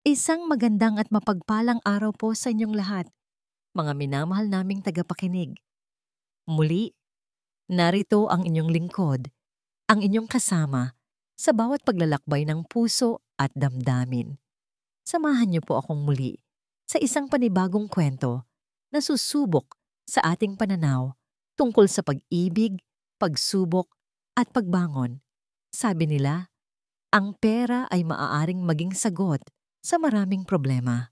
Isang magandang at mapagpalang araw po sa inyong lahat, mga minamahal naming tagapakinig. Muli, narito ang inyong lingkod, ang inyong kasama sa bawat paglalakbay ng puso at damdamin. Samahan niyo po akong muli sa isang panibagong kwento na susubok sa ating pananaw tungkol sa pag-ibig, pagsubok at pagbangon. Sabi nila, ang pera ay maaaring maging sagot sa maraming problema.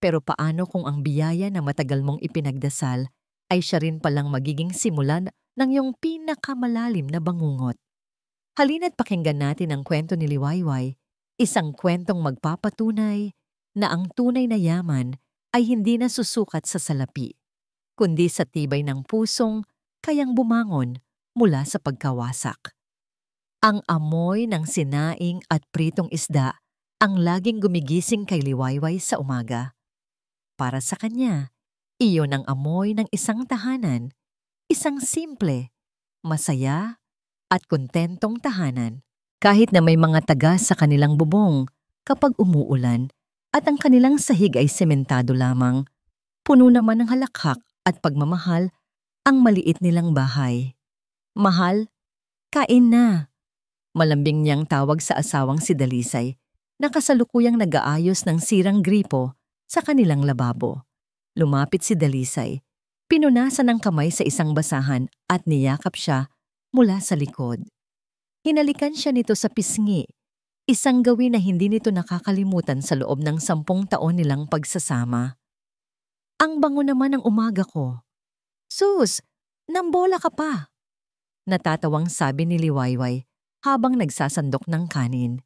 Pero paano kung ang biyaya na matagal mong ipinagdasal ay siya rin palang magiging simulan ng iyong pinakamalalim na bangungot? Halina't pakinggan natin ang kwento ni Liwayway, isang kwentong magpapatunay na ang tunay na yaman ay hindi nasusukat sa salapi, kundi sa tibay ng pusong kayang bumangon mula sa pagkawasak. Ang amoy ng sinaing at pritong isda ang laging gumigising kay Liwayway sa umaga. Para sa kanya, iyon ang amoy ng isang tahanan, isang simple, masaya, at kontentong tahanan. Kahit na may mga taga sa kanilang bubong kapag umuulan at ang kanilang sahig ay sementado lamang, puno naman ng halakhak at pagmamahal ang maliit nilang bahay. Mahal, kain na! Malambing niyang tawag sa asawang si Dalisay na kasalukuyang nag-aayos ng sirang gripo sa kanilang lababo. Lumapit si Dalisay, pinunasan ng kamay sa isang basahan at niyakap siya mula sa likod. Hinalikan siya nito sa pisngi, isang gawin na hindi nito nakakalimutan sa loob ng 10 taon nilang pagsasama. Ang bango naman ng umaga ko. Sus, nambola ka pa! Natatawang sabi ni Liwayway habang nagsasandok ng kanin.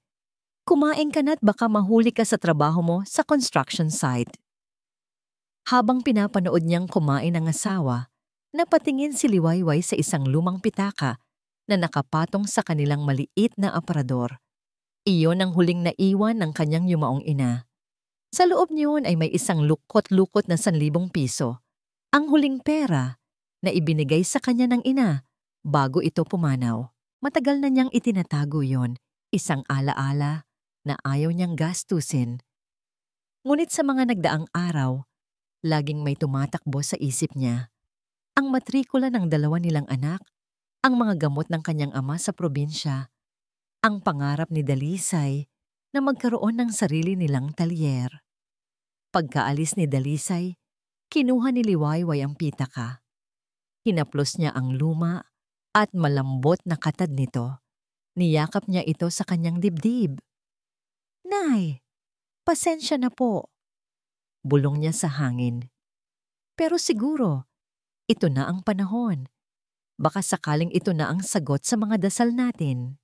Kumain ka na't baka mahuli ka sa trabaho mo sa construction site. Habang pinapanood niyang kumain ang asawa, napatingin si Liwayway sa isang lumang pitaka na nakapatong sa kanilang maliit na aparador. Iyon ang huling naiwan ng kanyang yumaong ina. Sa loob niyon ay may isang lukot-lukot na 1,000 piso. Ang huling pera na ibinigay sa kanya ng ina bago ito pumanaw. Matagal na niyang itinatago yon, isang alaala na ayaw niyang gastusin. Ngunit sa mga nagdaang araw, laging may tumatakbo sa isip niya. Ang matrikula ng 2 nilang anak, ang mga gamot ng kanyang ama sa probinsya, ang pangarap ni Dalisay na magkaroon ng sarili nilang talyer. Pagkaalis ni Dalisay, kinuha ni Liwayway ang pitaka. Hinaplos niya ang luma at malambot na katad nito. Niyakap niya ito sa kanyang dibdib. Nay, pasensya na po. Bulong niya sa hangin. Pero siguro, ito na ang panahon. Baka sakaling ito na ang sagot sa mga dasal natin.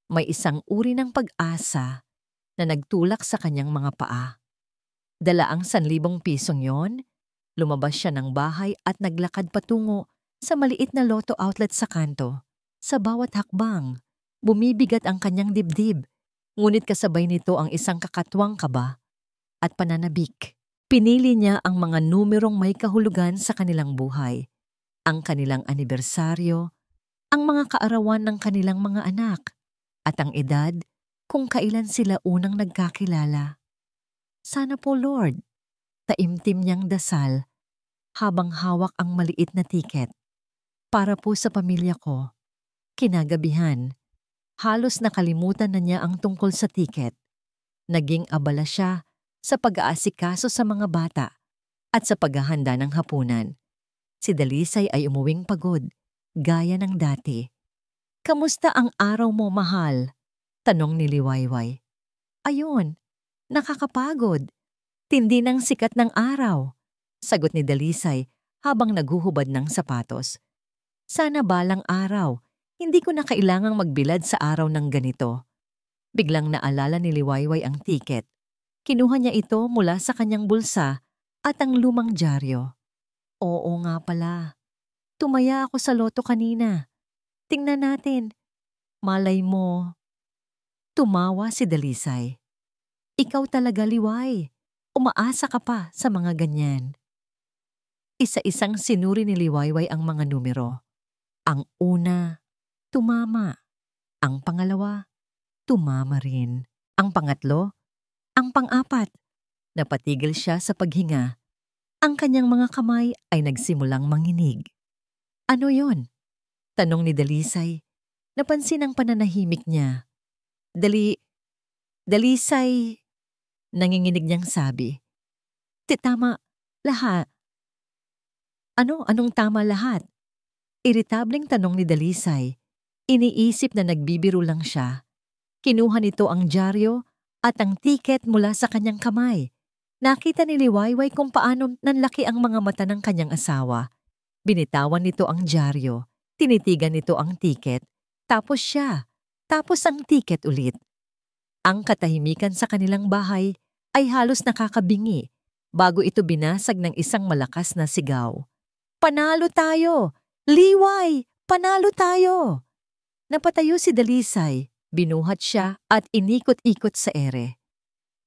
May isang uri ng pag-asa na nagtulak sa kanyang mga paa. Dala ang 1,000 pisong yon, lumabas siya ng bahay at naglakad patungo sa maliit na Lotto outlet sa kanto. Sa bawat hakbang, bumibigat ang kanyang dibdib, ngunit kasabay nito ang isang kakatwang kaba at pananabik. Pinili niya ang mga numerong may kahulugan sa kanilang buhay, ang kanilang anibersaryo, ang mga kaarawan ng kanilang mga anak, at ang edad kung kailan sila unang nagkakilala. Sana po, Lord, taimtim niyang dasal habang hawak ang maliit na tiket. Para po sa pamilya ko. Kinagabihan, halos nakalimutan na niya ang tungkol sa tiket. Naging abala siya sa pag-aasikaso sa mga bata at sa paghahanda ng hapunan. Si Dalisay ay umuwing pagod, gaya ng dati. Kamusta ang araw mo, mahal? Tanong ni Liwayway. Ayun, nakakapagod. Tindi ng sikat ng araw. Sagot ni Dalisay habang naghuhubad ng sapatos. Sana balang araw, hindi ko na kailangang magbilad sa araw ng ganito. Biglang naalala ni Liwayway ang tiket. Kinuha niya ito mula sa kanyang bulsa at ang lumang dyaryo. Oo nga pala. Tumaya ako sa loto kanina. Tingnan natin. Malay mo. Tumawa si Dalisay. Ikaw talaga, Liway. Umaasa ka pa sa mga ganyan. Isa-isang sinuri ni Liwayway ang mga numero. Ang una, tumama. Ang pangalawa, tumama rin. Ang pangatlo, Ang pang-apat, napatigil siya sa paghinga. Ang kanyang mga kamay ay nagsimulang manginig. Ano yon? Tanong ni Dalisay. Napansin ang pananahimik niya. Dalisay, nanginginig niyang sabi. Tama, lahat. Anong tama lahat? Iritableng tanong ni Dalisay. Iniisip na nagbibiro lang siya. Kinuha nito ang dyaryo at ang tiket mula sa kanyang kamay. Nakita ni Liwayway kung paano nanlaki ang mga mata ng kanyang asawa. Binitawan nito ang dyaryo, tinitigan nito ang tiket, tapos siya, tapos ang tiket ulit. Ang katahimikan sa kanilang bahay ay halos nakakabingi bago ito binasag ng isang malakas na sigaw. Panalo tayo! Liway! Panalo tayo! Napatayo si Dalisay, binuhat siya at inikot-ikot sa ere.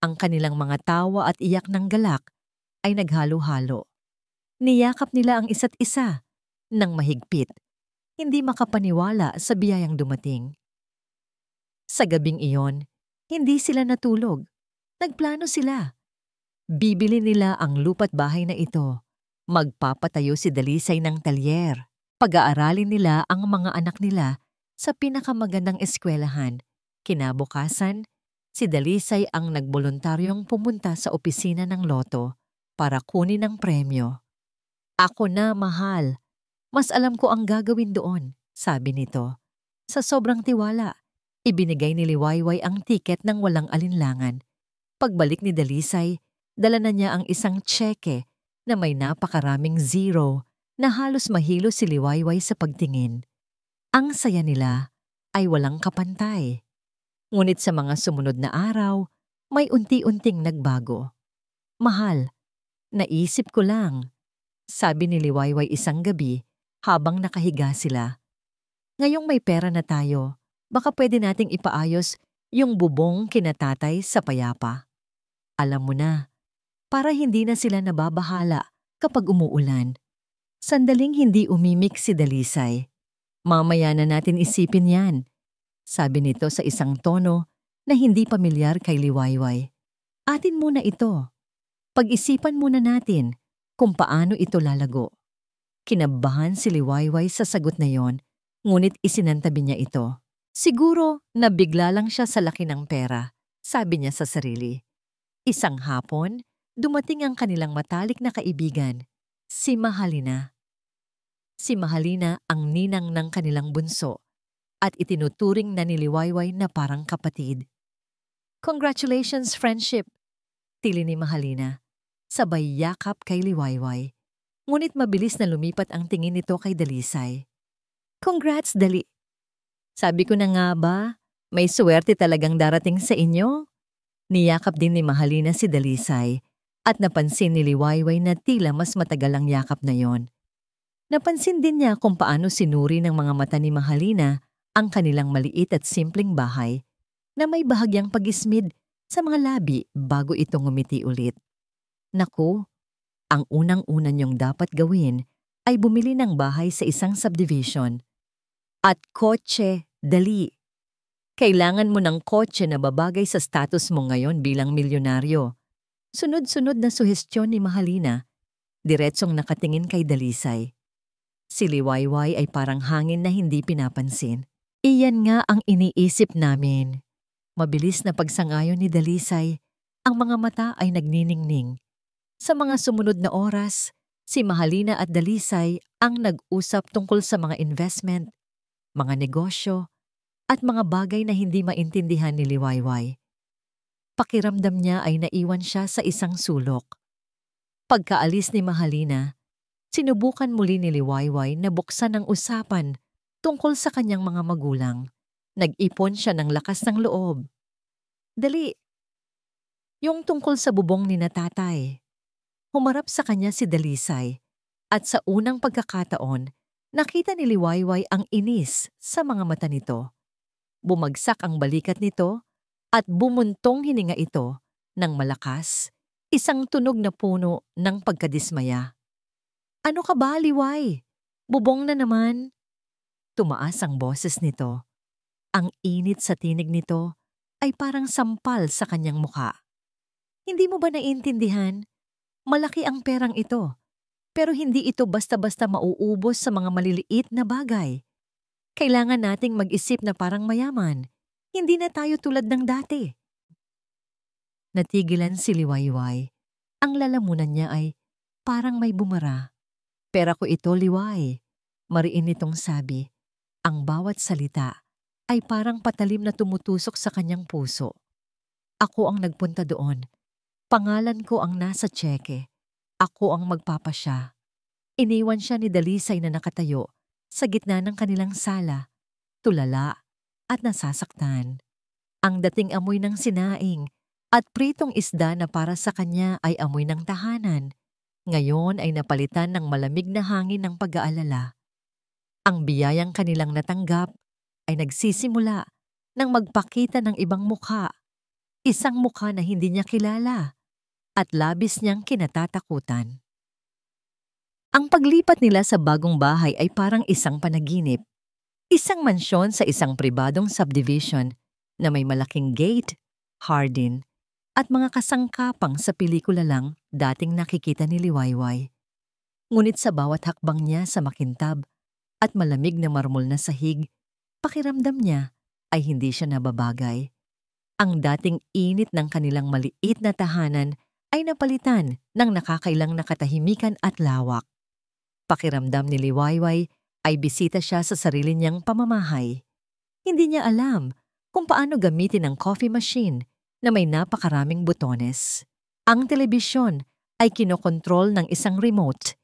Ang kanilang mga tawa at iyak ng galak ay naghalo-halo. Niyakap nila ang isa't isa nang mahigpit, hindi makapaniwala sa biyayang dumating. Sa gabing iyon, hindi sila natulog. Nagplano sila. Bibili nila ang lupa't bahay na ito. Magpapatayo si Dalisay ng talyer. Pag-aaralin nila ang mga anak nila sa pinakamagandang eskwelahan. Kinabukasan, si Dalisay ang nagboluntaryong pumunta sa opisina ng loto para kunin ang premyo. Ako na, mahal. Mas alam ko ang gagawin doon, sabi nito. Sa sobrang tiwala, ibinigay ni Liwayway ang tiket ng walang alinlangan. Pagbalik ni Dalisay, dala na niya ang isang tseke na may napakaraming zero na halos mahilo si Liwayway sa pagtingin. Ang saya nila ay walang kapantay. Ngunit sa mga sumunod na araw, may unti-unting nagbago. Mahal, naisip ko lang, sabi ni Liwayway isang gabi habang nakahiga sila. Ngayong may pera na tayo, baka pwede nating ipaayos yung bubong kinatatay sa payapa. Alam mo na, para hindi na sila nababahala kapag umuulan. Sandaling hindi umimik si Dalisay. Mamaya na natin isipin yan, sabi nito sa isang tono na hindi pamilyar kay Liwayway. Atin muna ito. Pag-isipan muna natin kung paano ito lalago. Kinabahan si Liwayway sa sagot na yon, ngunit isinantabi niya ito. Siguro nabigla lang siya sa laki ng pera, sabi niya sa sarili. Isang hapon, dumating ang kanilang matalik na kaibigan, si Mahalina. Si Mahalina ang ninang ng kanilang bunso at itinuturing na ni Liwayway na parang kapatid. Congratulations, friendship, tili ni Mahalina. Sabay yakap kay Liwayway. Ngunit mabilis na lumipat ang tingin nito kay Dalisay. Congrats, Dali. Sabi ko na nga ba, may swerte talagang darating sa inyo? Niyakap din ni Mahalina si Dalisay at napansin ni Liwayway na tila mas matagal ang yakap na yon. Napansin din niya kung paano sinuri ng mga mata ni Mahalina ang kanilang maliit at simpleng bahay na may bahagyang pag-ismid sa mga labi bago ito ngumiti ulit. Naku, ang unang-una niyong dapat gawin ay bumili ng bahay sa isang subdivision. At kotse, Dali. Kailangan mo ng kotse na babagay sa status mo ngayon bilang milyonaryo. Sunod-sunod na suhestyon ni Mahalina, diretsong nakatingin kay Dalisay. Si Liwayway ay parang hangin na hindi pinapansin. Iyan nga ang iniisip namin. Mabilis na pagsangayon ni Dalisay, ang mga mata ay nagniningning. Sa mga sumunod na oras, si Mahalina at Dalisay ang nag-usap tungkol sa mga investment, mga negosyo, at mga bagay na hindi maintindihan ni Liwayway. Pakiramdam niya ay naiwan siya sa isang sulok. Pagkaalis ni Mahalina, sinubukan muli ni Liwayway na buksan ang usapan tungkol sa kanyang mga magulang. Nag-ipon siya ng lakas ng loob. Dali, yung tungkol sa bubong ni na tatay. Humarap sa kanya si Dalisay at sa unang pagkakataon, nakita ni Liwayway ang inis sa mga mata nito. Bumagsak ang balikat nito at bumuntong hininga ito ng malakas, isang tunog na puno ng pagkadismaya. Ano ka ba, Liway? Bubong na naman. Tumaas ang boses nito. Ang init sa tinig nito ay parang sampal sa kanyang mukha. Hindi mo ba naiintindihan? Malaki ang perang ito, pero hindi ito basta-basta mauubos sa mga maliliit na bagay. Kailangan nating mag-isip na parang mayaman. Hindi na tayo tulad ng dati. Natigilan si Liwayway. Ang lalamunan niya ay parang may bumara. Pera ko ito, Liway. Mariin nitong sabi. Ang bawat salita ay parang patalim na tumutusok sa kanyang puso. Ako ang nagpunta doon. Pangalan ko ang nasa tseke. Ako ang magpapasya. Iniwan siya ni Dalisay na nakatayo sa gitna ng kanilang sala, tulala at nasasaktan. Ang dating amoy ng sinaing at pritong isda na para sa kanya ay amoy ng tahanan, ngayon ay napalitan ng malamig na hangin ng pag-aalala. Ang biyayang kanilang natanggap ay nagsisimula nang magpakita ng ibang mukha, isang mukha na hindi niya kilala at labis niyang kinatatakutan. Ang paglipat nila sa bagong bahay ay parang isang panaginip. Isang mansyon sa isang pribadong subdivision na may malaking gate, hardin, at mga kasangkapang sa pelikula lang dating nakikita ni Liwayway. Ngunit sa bawat hakbang niya sa makintab at malamig na marmol na sahig, pakiramdam niya ay hindi siya nababagay. Ang dating init ng kanilang maliit na tahanan ay napalitan ng nakakailang na katahimikan at lawak. Pakiramdam ni Liwayway ay bisita siya sa sarili niyang pamamahay. Hindi niya alam kung paano gamitin ang coffee machine na may napakaraming butones. Ang telebisyon ay kinokontrol ng isang remote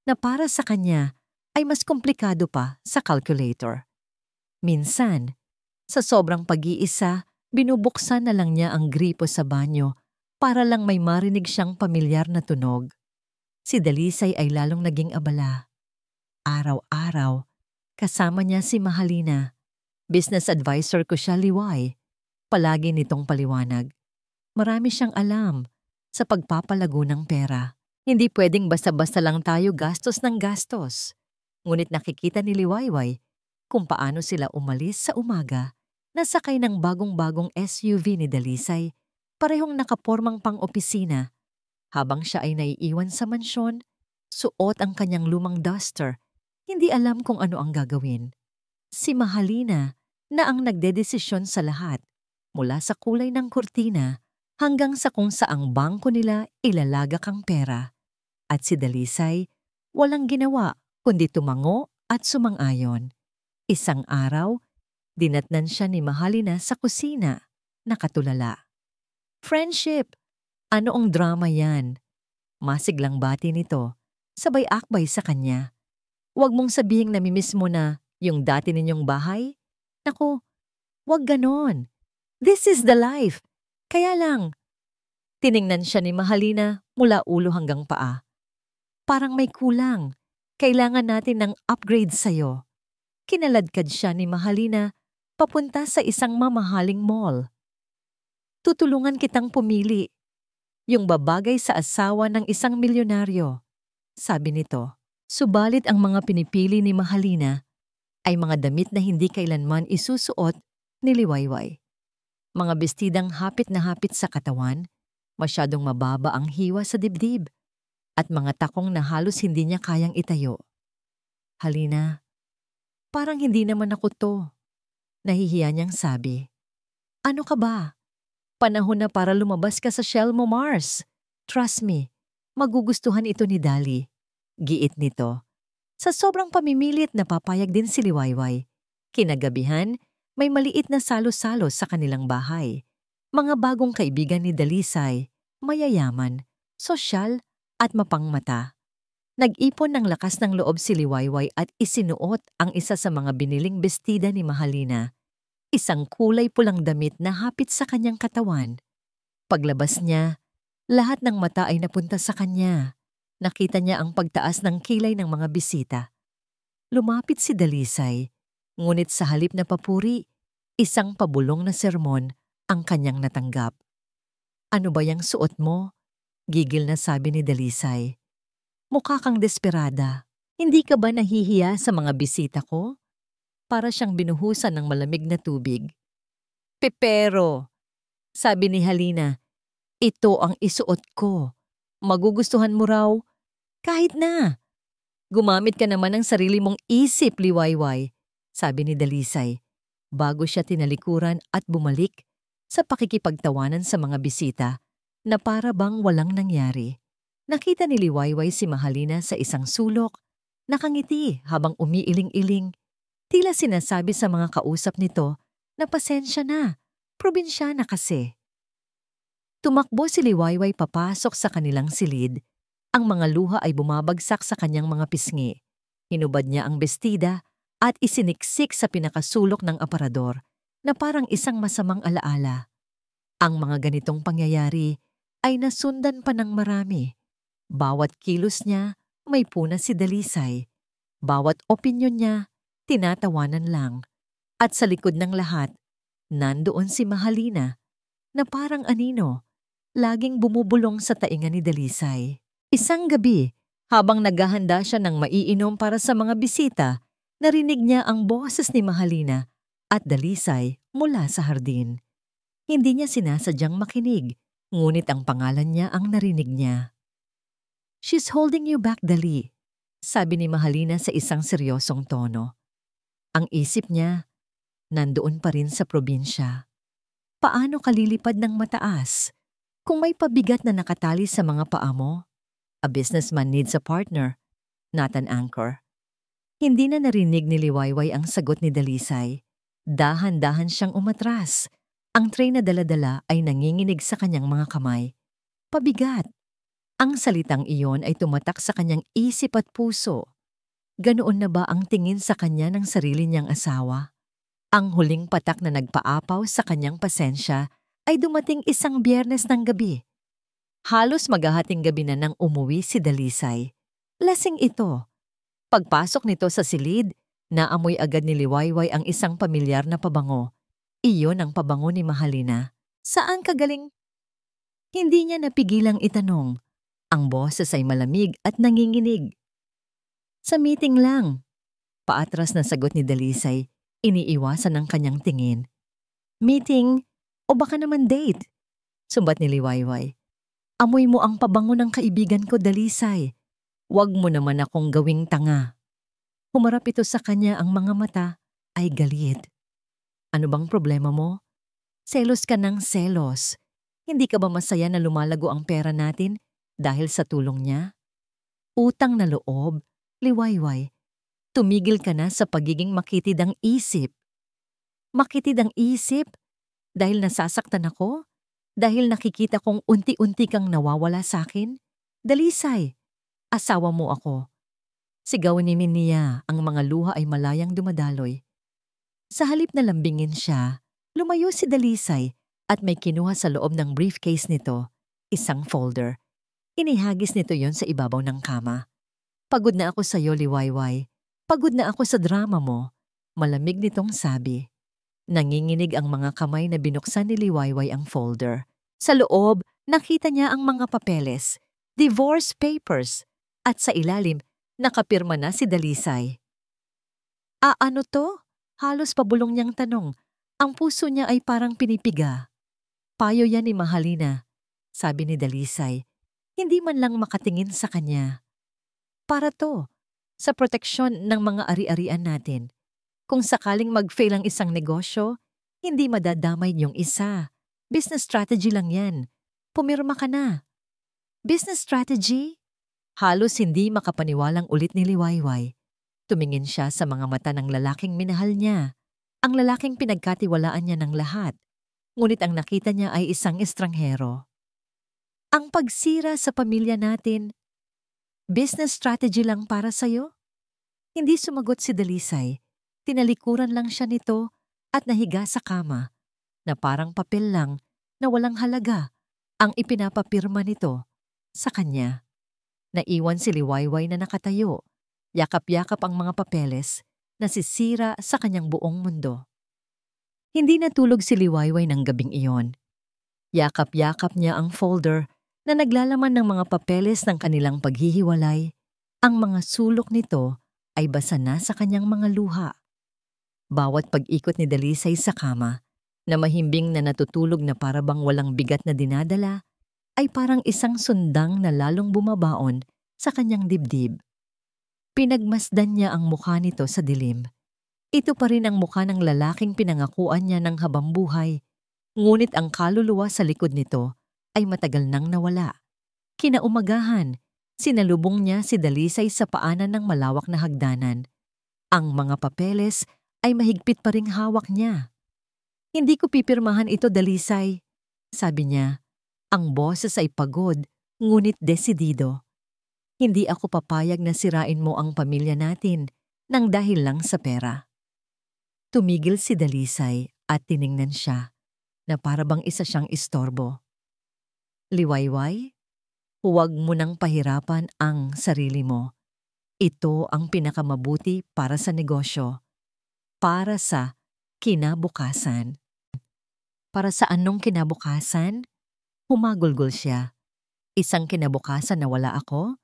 na para sa kanya ay mas komplikado pa sa calculator. Minsan, sa sobrang pag-iisa, binubuksan na lang niya ang gripo sa banyo para lang may marinig siyang pamilyar na tunog. Si Dalisay ay lalong naging abala. Araw-araw, kasama niya si Mahalina. Business advisor ko siya, Liway. Palagi nitong paliwanag. Marami siyang alam sa pagpapalago ng pera. Hindi pwedeng basta-basta lang tayo gastos ng gastos. Ngunit nakikita ni Liwayway kung paano sila umalis sa umaga na sakay ng bagong-bagong SUV ni Dalisay, parehong nakapormang pang-opisina. Habang siya ay naiiwan sa mansyon, suot ang kanyang lumang duster, hindi alam kung ano ang gagawin. Si Mahalina na ang nagdedesisyon sa lahat, mula sa kulay ng kurtina hanggang sa kung saang bangko nila ilalagak ang pera. At si Dalisay, walang ginawa kundi tumango at sumang-ayon. Isang araw, dinatnan siya ni Mahalina sa kusina, nakatulala. Friendship! Ano ang drama yan? Masiglang bati nito, sabay akbay sa kanya. Huwag mong sabihing namimiss mo na yung dati ninyong bahay. Naku, huwag ganon. This is the life. Kaya lang. Tiningnan siya ni Mahalina mula ulo hanggang paa. Parang may kulang. Kailangan natin ng upgrade sa'yo. Kinaladkad siya ni Mahalina papunta sa isang mamahaling mall. Tutulungan kitang pumili. Yung babagay sa asawa ng isang milyonaryo, sabi nito. Subalit ang mga pinipili ni Mahalina ay mga damit na hindi kailanman isusuot ni Liwayway. Mga bestidang hapit na hapit sa katawan, masyadong mababa ang hiwa sa dibdib, at mga takong na halos hindi niya kayang itayo. Halina, parang hindi naman ako to. Nahihiya niyang sabi. Ano ka ba? Panahon na para lumabas ka sa shell mo, Mars. Trust me, magugustuhan ito ni Dali. Giit nito. Sa sobrang pamimilit napapayag din si Liwayway. Kinagabihan, may maliit na salo-salo sa kanilang bahay. Mga bagong kaibigan ni Dalisay, mayayaman, sosyal at mapangmata. Nag-ipon ng lakas ng loob si Liwayway at isinuot ang isa sa mga biniling bestida ni Mahalina. Isang kulay pulang damit na hapit sa kanyang katawan. Paglabas niya, lahat ng mata ay napunta sa kanya. Nakita niya ang pagtaas ng kilay ng mga bisita. Lumapit si Dalisay, ngunit sa halip na papuri, isang pabulong na sermon ang kanyang natanggap. Ano ba yang suot mo? Gigil na sabi ni Dalisay. Mukha kang desperada. Hindi ka ba nahihiya sa mga bisita ko? Para siyang binuhusan ng malamig na tubig. Pepero, sabi ni Halina. Ito ang isuot ko. Magugustuhan mo raw? Kahit na. Gumamit ka naman ng sarili mong isip, Liwayway, sabi ni Dalisay, bago siya tinalikuran at bumalik sa pakikipagtawanan sa mga bisita na para bang walang nangyari. Nakita ni Liwayway si Mahalina sa isang sulok, nakangiti habang umiiling-iling. Tila sinasabi sa mga kausap nito na pasensya na, probinsyana kasi. Tumakbo si Liwayway papasok sa kanilang silid. Ang mga luha ay bumabagsak sa kanyang mga pisngi. Hinubad niya ang bestida at isiniksik sa pinakasulok ng aparador na parang isang masamang alaala. Ang mga ganitong pangyayari ay nasundan pa ng marami. Bawat kilos niya may puna si Dalisay. Bawat opinyon niya tinatawanan lang. At sa likod ng lahat, nandoon si Mahalina na parang anino, laging bumubulong sa tainga ni Dalisay. Isang gabi, habang naghahanda siya ng maiinom para sa mga bisita, narinig niya ang boses ni Mahalina at Dalisay mula sa hardin. Hindi niya sinasadyang makinig, ngunit ang pangalan niya ang narinig niya. "She's holding you back, Dali," sabi ni Mahalina sa isang seryosong tono. Ang isip niya, nandoon pa rin sa probinsya. Paano kalilipad ng mataas kung may pabigat na nakatali sa mga paa mo? A businessman needs a partner, not an anchor. Hindi na narinig ni Liwayway ang sagot ni Dalisay. Dahan-dahan siyang umatras. Ang tray na dala-dala ay nanginginig sa kanyang mga kamay. Pabigat. Ang salitang iyon ay tumatak sa kanyang isip at puso. Ganoon na ba ang tingin sa kanya ng sarili niyang asawa? Ang huling patak na nagpaapaw sa kanyang pasensya ay dumating isang Biyernes ng gabi. Halos maghahating gabi na nang umuwi si Dalisay. Lasing ito. Pagpasok nito sa silid, naamoy agad ni Liwayway ang isang pamilyar na pabango. Iyon ang pabango ni Mahalina. "Saan ka galing?" Hindi niya napigilang itanong. Ang boses ay malamig at nanginginig. "Sa meeting lang." Paatras na sagot ni Dalisay, iniiwasan ng kanyang tingin. "Meeting? O baka naman date?" Sumbat ni Liwayway. "Amoy mo ang pabango ng kaibigan ko, Dalisay. Huwag mo naman akong gawing tanga." Humarap ito sa kanya, ang mga mata ay galit. "Ano bang problema mo? Selos ka ng selos. Hindi ka ba masaya na lumalago ang pera natin dahil sa tulong niya? Utang na loob, Liwayway. Tumigil ka na sa pagiging makitid ang isip." "Makitid ang isip? Dahil nasasaktan ako? Dahil nakikita kong unti-unti kang nawawala sa akin? Dalisay, asawa mo ako." Sigaw ni Minia, ang mga luha ay malayang dumadaloy. Sa halip na lambingin siya, lumayo si Dalisay at may kinuha sa loob ng briefcase nito, isang folder. Inihagis nito yon sa ibabaw ng kama. "Pagod na ako sa iyo, Liwayway. Pagod na ako sa drama mo," malamig nitong sabi. Nanginginig ang mga kamay na binuksan ni Liwayway ang folder. Sa loob, nakita niya ang mga papeles, divorce papers, at sa ilalim, nakapirma na si Dalisay. Ano to?" Halos pabulong niyang tanong. Ang puso niya ay parang pinipiga. "Payo yan ni Mahalina," sabi ni Dalisay. Hindi man lang makatingin sa kanya. "Para to, sa proteksyon ng mga ari-arian natin. Kung sakaling mag-fail ang isang negosyo, hindi madadamay yung isa. Business strategy lang yan. Pumirma ka na." "Business strategy?" Halos hindi makapaniwalang ulit ni Liwayway. Tumingin siya sa mga mata ng lalaking minahal niya. Ang lalaking pinagkatiwalaan niya ng lahat. Ngunit ang nakita niya ay isang estranghero. "Ang pagsira sa pamilya natin, business strategy lang para sa'yo?" Hindi sumagot si Dalisay. Tinalikuran lang siya nito at nahiga sa kama, na parang papel lang na walang halaga ang ipinapapirma nito sa kanya. Naiwan si Liwayway na nakatayo, yakap-yakap ang mga papeles, nasisira sa kanyang buong mundo. Hindi natulog si Liwayway ng gabing iyon. Yakap-yakap niya ang folder na naglalaman ng mga papeles ng kanilang paghihiwalay. Ang mga sulok nito ay basa na sa kanyang mga luha. Bawat pag-ikot ni Dalisay sa kama, na mahimbing na natutulog na parabang walang bigat na dinadala, ay parang isang sundang na lalong bumabaon sa kanyang dibdib. Pinagmasdan niya ang mukha nito sa dilim. Ito pa rin ang mukha ng lalaking pinangakuan niya ng habambuhay, ngunit ang kaluluwa sa likod nito ay matagal nang nawala. Kinaumagahan, sinalubong niya si Dalisay sa paanan ng malawak na hagdanan. Ang mga papeles ay mahigpit pa ring hawak niya. "Hindi ko pipirmahan ito, Dalisay," sabi niya. Ang boses ay pagod, ngunit desidido. "Hindi ako papayag na sirain mo ang pamilya natin nang dahil lang sa pera." Tumigil si Dalisay at tiningnan siya na para bang isa siyang istorbo. "Liwayway, huwag mo nang pahirapan ang sarili mo. Ito ang pinakamabuti para sa negosyo, para sa kinabukasan." "Para sa anong kinabukasan?" Humagulgol siya. "Isang kinabukasan na wala ako?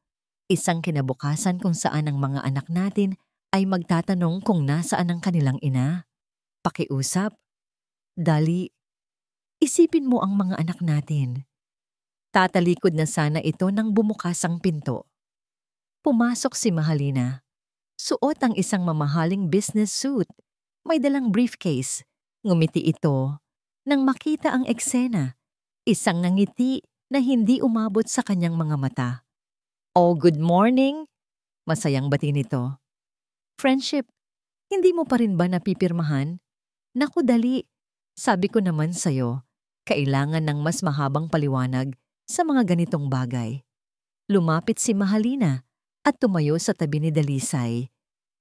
Isang kinabukasan kung saan ang mga anak natin ay magtatanong kung nasaan ang kanilang ina? Pakiusap? Dali, isipin mo ang mga anak natin." Tatalikod na sana ito nang bumukas ang pinto. Pumasok si Mahalina. Suot ang isang mamahaling business suit. May dalang briefcase. Ngumiti ito nang makita ang eksena. Isang ngiti na hindi umabot sa kanyang mga mata. "Oh, good morning!" Masayang bati nito. "Friendship, hindi mo pa rin ba napipirmahan?" "Naku, dali. Sabi ko naman sa'yo, kailangan ng mas mahabang paliwanag sa mga ganitong bagay." Lumapit si Mahalina at tumayo sa tabi ni Dalisay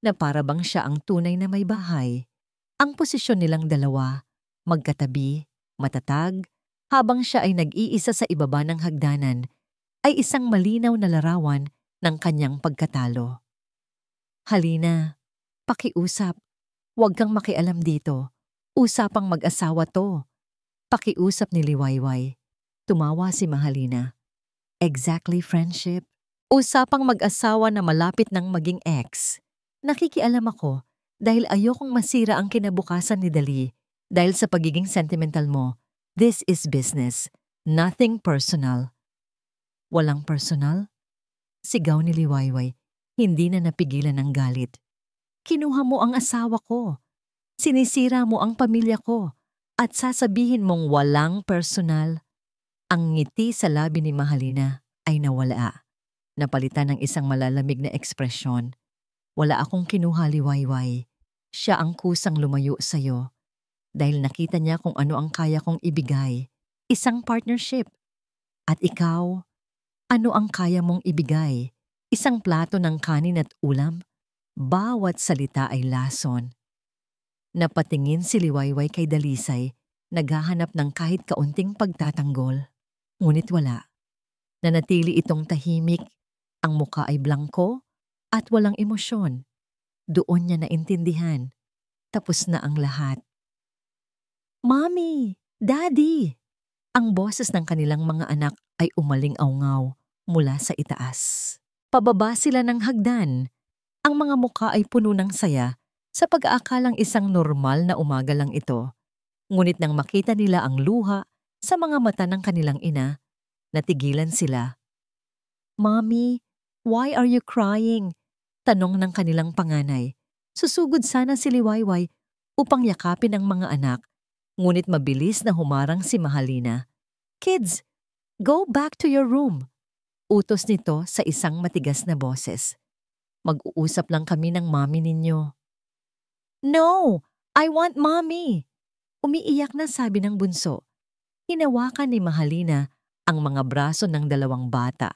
na para bang siya ang tunay na may bahay. Ang posisyon nilang dalawa, magkatabi, matatag, habang siya ay nag-iisa sa ibaba ng hagdanan, ay isang malinaw na larawan ng kanyang pagkatalo. "Halina, pakiusap. Huwag kang makialam dito. Usapang mag-asawa to." Pakiusap ni Liwayway. Tumawa si Mahalina. "Exactly, friendship. Usapang mag-asawa na malapit ng maging ex. Nakikialam ako dahil ayokong masira ang kinabukasan ni Dali dahil sa pagiging sentimental mo. This is business, nothing personal." "Walang personal?" Sigaw ni Liwayway, hindi na napigilan ng galit. "Kinuha mo ang asawa ko. Sinisira mo ang pamilya ko. At sasabihin mong walang personal?" Ang ngiti sa labi ni Mahalina ay nawala. Napalitan ng isang malalamig na ekspresyon. "Wala akong kinuha, Liwayway. Siya ang kusang lumayo sa'yo. Dahil nakita niya kung ano ang kaya kong ibigay. Isang partnership. At ikaw, ano ang kaya mong ibigay? Isang plato ng kanin at ulam? Bawat salita ay lason." Napatingin si Liwayway kay Dalisay, naghahanap ng kahit kaunting pagtatanggol. Ngunit wala. Nanatili itong tahimik, ang muka ay blangko at walang emosyon. Doon niya naintindihan. Tapos na ang lahat. "Mommy! Daddy!" Ang boses ng kanilang mga anak ay umaling-awngaw mula sa itaas. Pababa sila ng hagdan. Ang mga muka ay puno ng saya sa pag-aakalang isang normal na umaga lang ito. Ngunit nang makita nila ang luha sa mga mata ng kanilang ina, natigilan sila. "Mommy, why are you crying?" Tanong ng kanilang panganay. Susugod sana si Liwayway upang yakapin ang mga anak, ngunit mabilis na humarang si Mahalina. "Kids, go back to your room." Utos nito sa isang matigas na boses. "Mag-uusap lang kami ng mommy ninyo." "No! I want mommy!" Umiiyak na sabi ng bunso. Hinawakan ni Mahalina ang mga braso ng dalawang bata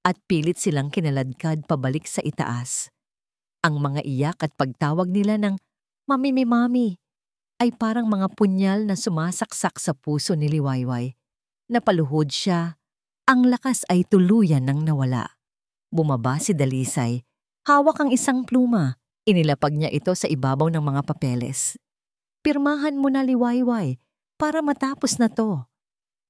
at pilit silang kinaladkad pabalik sa itaas. Ang mga iyak at pagtawag nila ng "Mami, mi mami" ay parang mga punyal na sumasaksak sa puso ni Liwayway. Napaluhod siya. Ang lakas ay tuluyan nang nawala. Bumaba si Dalisay. Hawak ang isang pluma. Inilapag niya ito sa ibabaw ng mga papeles. "Pirmahan mo na, Liwayway, para matapos na to."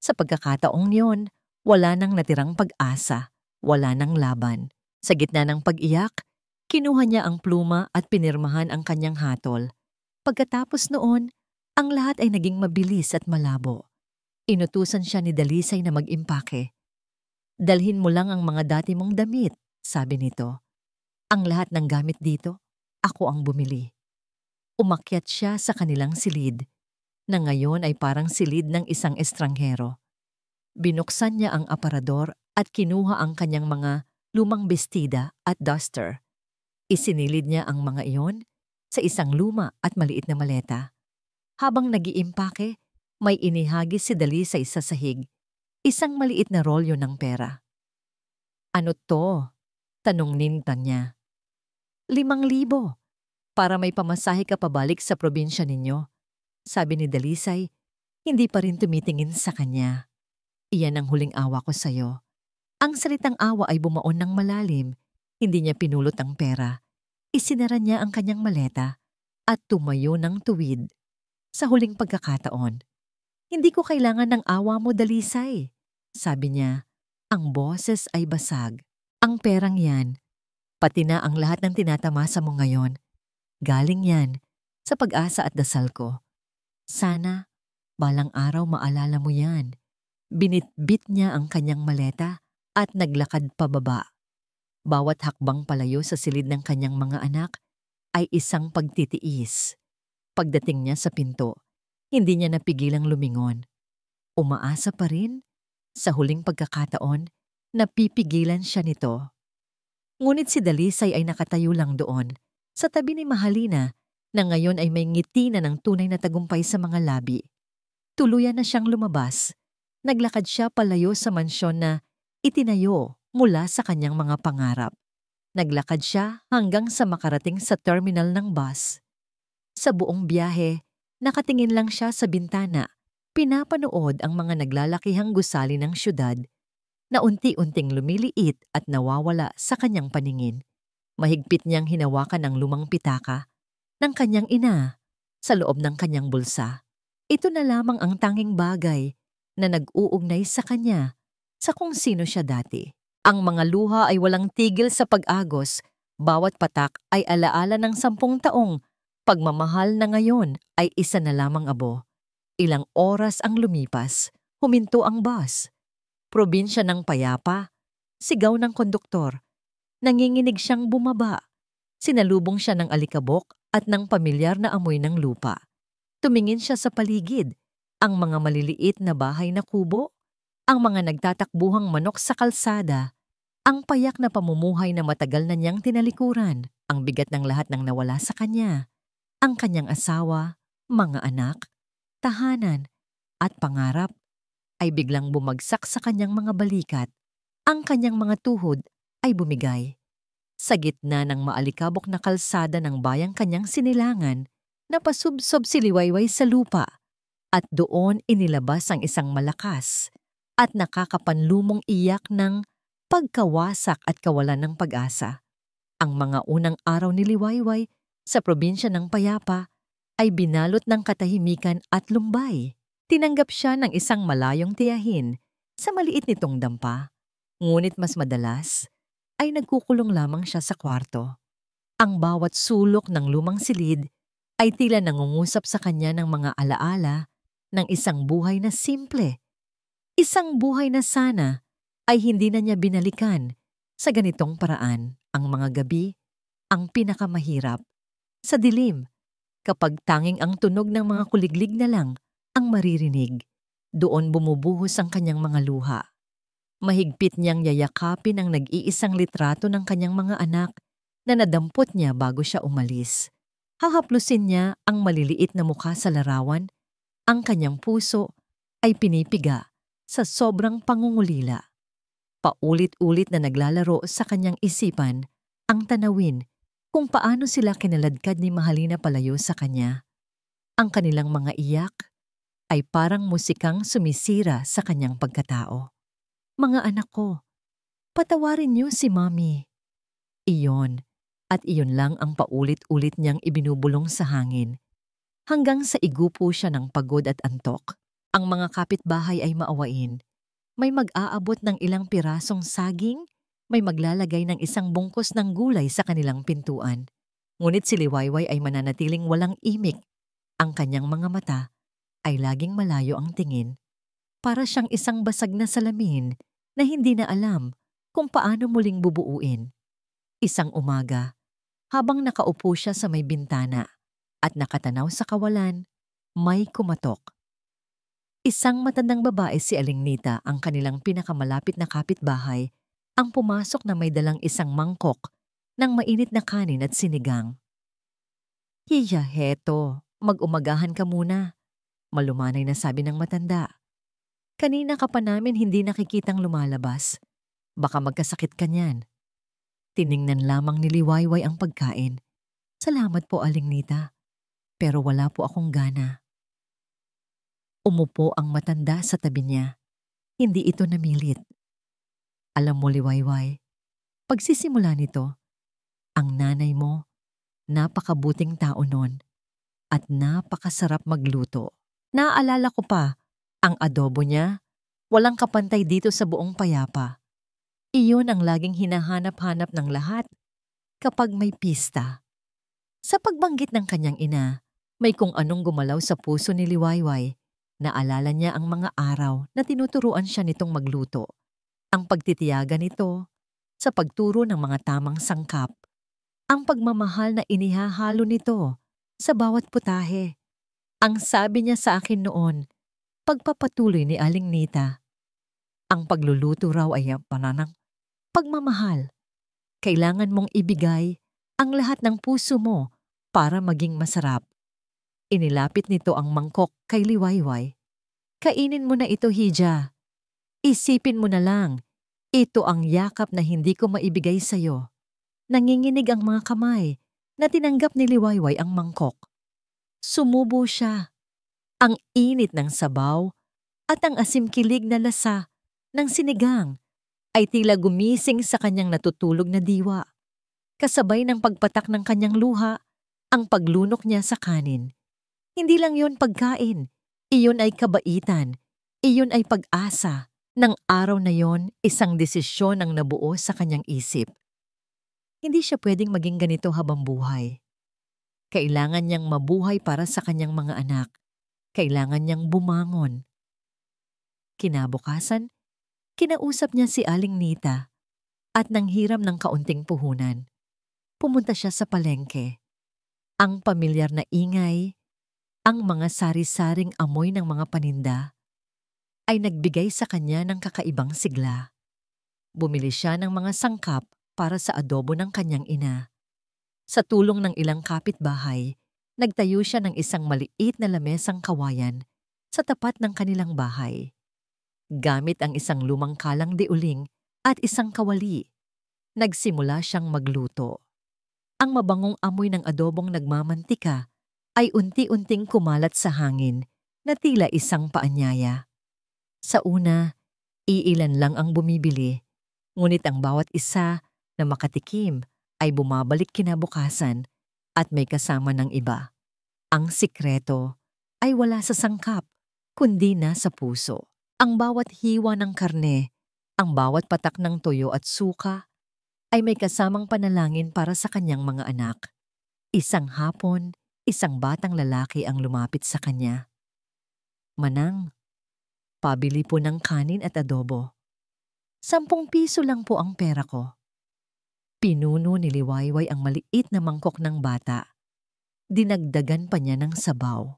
Sa pagkakataong yon, wala nang natirang pag-asa, wala nang laban. Sa gitna ng pag-iyak, kinuha niya ang pluma at pinirmahan ang kanyang hatol. Pagkatapos noon, ang lahat ay naging mabilis at malabo. Inutusan siya ni Dalisay na mag-impake. Dalhin mo lang ang mga dati mong damit, sabi nito. Ang lahat ng gamit dito, ako ang bumili. Umakyat siya sa kanilang silid, na ngayon ay parang silid ng isang estranghero. Binuksan niya ang aparador at kinuha ang kanyang mga lumang bestida at duster. Isinilid niya ang mga iyon sa isang luma at maliit na maleta. Habang nag-iimpake, may inihagis si Dalisay sa sahig, isang maliit na rolyo ng pera. Ano to? Tanong nintan niya. 5,000 para may pamasahe ka pabalik sa probinsya ninyo, sabi ni Dalisay, hindi pa rin tumitingin sa kanya. Iyan ang huling awa ko sa'yo. Ang salitang awa ay bumaon ng malalim, hindi niya pinulot ang pera. Isinara niya ang kanyang maleta at tumayo ng tuwid. Sa huling pagkakataon, hindi ko kailangan ng awa mo, Dalisay, sabi niya. Ang boses ay basag. Ang perang yan, pati na ang lahat ng tinatamasa mo ngayon, galing yan sa pag-asa at dasal ko. Sana, balang araw maalala mo yan. Binitbit niya ang kanyang maleta at naglakad pababa. Bawat hakbang palayo sa silid ng kanyang mga anak ay isang pagtitiis. Pagdating niya sa pinto, hindi niya napigilang lumingon. Umaasa pa rin, sa huling pagkakataon, napipigilan siya nito. Ngunit si Dalisay ay nakatayo lang doon, sa tabi ni Mahalina, na ngayon ay may ngiti na ng tunay na tagumpay sa mga labi. Tuluyan na siyang lumabas. Naglakad siya palayo sa mansyon na itinayo mula sa kanyang mga pangarap. Naglakad siya hanggang sa makarating sa terminal ng bus. Sa buong biyahe, nakatingin lang siya sa bintana, pinapanood ang mga naglalakihang gusali ng syudad na unti-unting lumiliit at nawawala sa kanyang paningin. Mahigpit niyang hinawakan ang lumang pitaka ng kanyang ina sa loob ng kanyang bulsa. Ito na lamang ang tanging bagay na nag-uugnay sa kanya sa kung sino siya dati. Ang mga luha ay walang tigil sa pag-agos, bawat patak ay alaala ng 10 taong pagmamahal na ngayon ay isa na lamang abo. Ilang oras ang lumipas, huminto ang bus. Probinsya ng payapa, sigaw ng konduktor. Nanginginig siyang bumaba. Sinalubong siya ng alikabok at ng pamilyar na amoy ng lupa. Tumingin siya sa paligid, ang mga maliliit na bahay na kubo, ang mga nagtatakbuhang manok sa kalsada, ang payak na pamumuhay na matagal na niyang tinalikuran, ang bigat ng lahat ng nawala sa kanya. Ang kanyang asawa, mga anak, tahanan, at pangarap ay biglang bumagsak sa kanyang mga balikat. Ang kanyang mga tuhod ay bumigay. Sa gitna ng maalikabok na kalsada ng bayang kanyang sinilangan, napasubsob si Liwayway sa lupa at doon inilabas ang isang malakas at nakakapanlumong iyak ng pagkawasak at kawalan ng pag-asa. Ang mga unang araw ni Liwayway sa probinsya ng Payapa ay binalot ng katahimikan at lumbay. Tinanggap siya ng isang malayong tiyahin sa maliit nitong dampa, ngunit mas madalas ay nagkukulong lamang siya sa kwarto. Ang bawat sulok ng lumang silid ay tila nangungusap sa kanya ng mga alaala ng isang buhay na simple. Isang buhay na sana ay hindi na niya binalikan sa ganitong paraan. Ang mga gabi, ang pinakamahirap. Sa dilim, kapag tanging ang tunog ng mga kuliglig na lang ang maririnig, doon bumubuhos ang kanyang mga luha. Mahigpit niyang yayakapin ang nag-iisang litrato ng kanyang mga anak na nadampot niya bago siya umalis. Hahaplusin niya ang maliliit na mukha sa larawan. Ang kanyang puso ay pinipiga sa sobrang pangungulila. Paulit-ulit na naglalaro sa kanyang isipan ang tanawin kung paano sila kinaladkad ni Mahalina palayo sa kanya. Ang kanilang mga iyak ay parang musikang sumisira sa kanyang pagkatao. Mga anak ko, patawarin niyo si Mami. Iyon at iyon lang ang paulit-ulit niyang ibinubulong sa hangin. Hanggang sa igupo siya ng pagod at antok. Ang mga kapitbahay ay maawain. May mag-aabot ng ilang pirasong saging, may maglalagay ng isang bungkos ng gulay sa kanilang pintuan. Ngunit si Liwayway ay mananatiling walang imik. Ang kanyang mga mata ay laging malayo ang tingin. Para siyang isang basag na salamin na hindi na alam kung paano muling bubuuin. Isang umaga, habang nakaupo siya sa may bintana at nakatanaw sa kawalan, may kumatok. Isang matandang babae si Aling Nita, ang kanilang pinakamalapit na kapitbahay, ang pumasok na may dalang isang mangkok ng mainit na kanin at sinigang. "Hiya, heto, mag-umagahan ka muna," malumanay na sabi ng matanda. "Kanina ka pa namin hindi nakikitang lumalabas. Baka magkasakit ka niyan." Tiningnan lamang ni Liwayway ang pagkain. "Salamat po, Aling Nita, pero wala po akong gana." Umupo ang matanda sa tabi niya. Hindi ito namilit. "Alam mo, Liwayway, pagsisimula nito, ang nanay mo, napakabuting tao nun at napakasarap magluto. Naaalala ko pa, ang adobo niya, walang kapantay dito sa buong Payapa. Iyon ang laging hinahanap-hanap ng lahat kapag may pista." Sa pagbanggit ng kanyang ina, may kung anong gumalaw sa puso ni Liwayway. Naalala niya ang mga araw na tinuturuan siya nitong magluto. Ang pagtitiyaga nito sa pagturo ng mga tamang sangkap. Ang pagmamahal na inihahalo nito sa bawat putahe. Ang sabi niya sa akin noon, pagpapatuloy ni Aling Nita, ang pagluluto raw ay pananang pagmamahal. Kailangan mong ibigay ang lahat ng puso mo para maging masarap. Inilapit nito ang mangkok kay Liwayway. "Kainin mo na ito, Hija. Isipin mo na lang, ito ang yakap na hindi ko maibigay sa'yo." Nanginginig ang mga kamay na tinanggap ni Liwayway ang mangkok. Sumubo siya. Ang init ng sabaw at ang asimkilig na lasa ng sinigang ay tila gumising sa kanyang natutulog na diwa. Kasabay ng pagpatak ng kanyang luha, ang paglunok niya sa kanin. Hindi lang yon pagkain, iyon ay kabaitan, iyon ay pag-asa. Nang araw na yon, isang desisyon ang nabuo sa kanyang isip. Hindi siya pwedeng maging ganito habang buhay. Kailangan niyang mabuhay para sa kanyang mga anak. Kailangan niyang bumangon. Kinabukasan, kinausap niya si Aling Nita at nanghiram ng kaunting puhunan. Pumunta siya sa palengke. Ang pamilyar na ingay, ang mga sari-saring amoy ng mga paninda, ay nagbigay sa kanya ng kakaibang sigla. Bumili siya ng mga sangkap para sa adobo ng kanyang ina. Sa tulong ng ilang kapitbahay, nagtayo siya ng isang maliit na lamesang kawayan sa tapat ng kanilang bahay. Gamit ang isang lumang kalang de uling at isang kawali, nagsimula siyang magluto. Ang mabangong amoy ng adobong nagmamantika ay unti-unting kumalat sa hangin na tila isang paanyaya. Sa una, iilan lang ang bumibili, ngunit ang bawat isa na makatikim ay bumabalik kinabukasan at may kasama ng iba. Ang sikreto ay wala sa sangkap, kundi na sa puso. Ang bawat hiwa ng karne, ang bawat patak ng toyo at suka ay may kasamang panalangin para sa kanyang mga anak. Isang hapon, isang batang lalaki ang lumapit sa kanya. "Manang, pabili po ng kanin at adobo. 10 piso lang po ang pera ko." Pinuno ni Liwayway ang maliit na mangkok ng bata. Dinagdagan pa niya ng sabaw.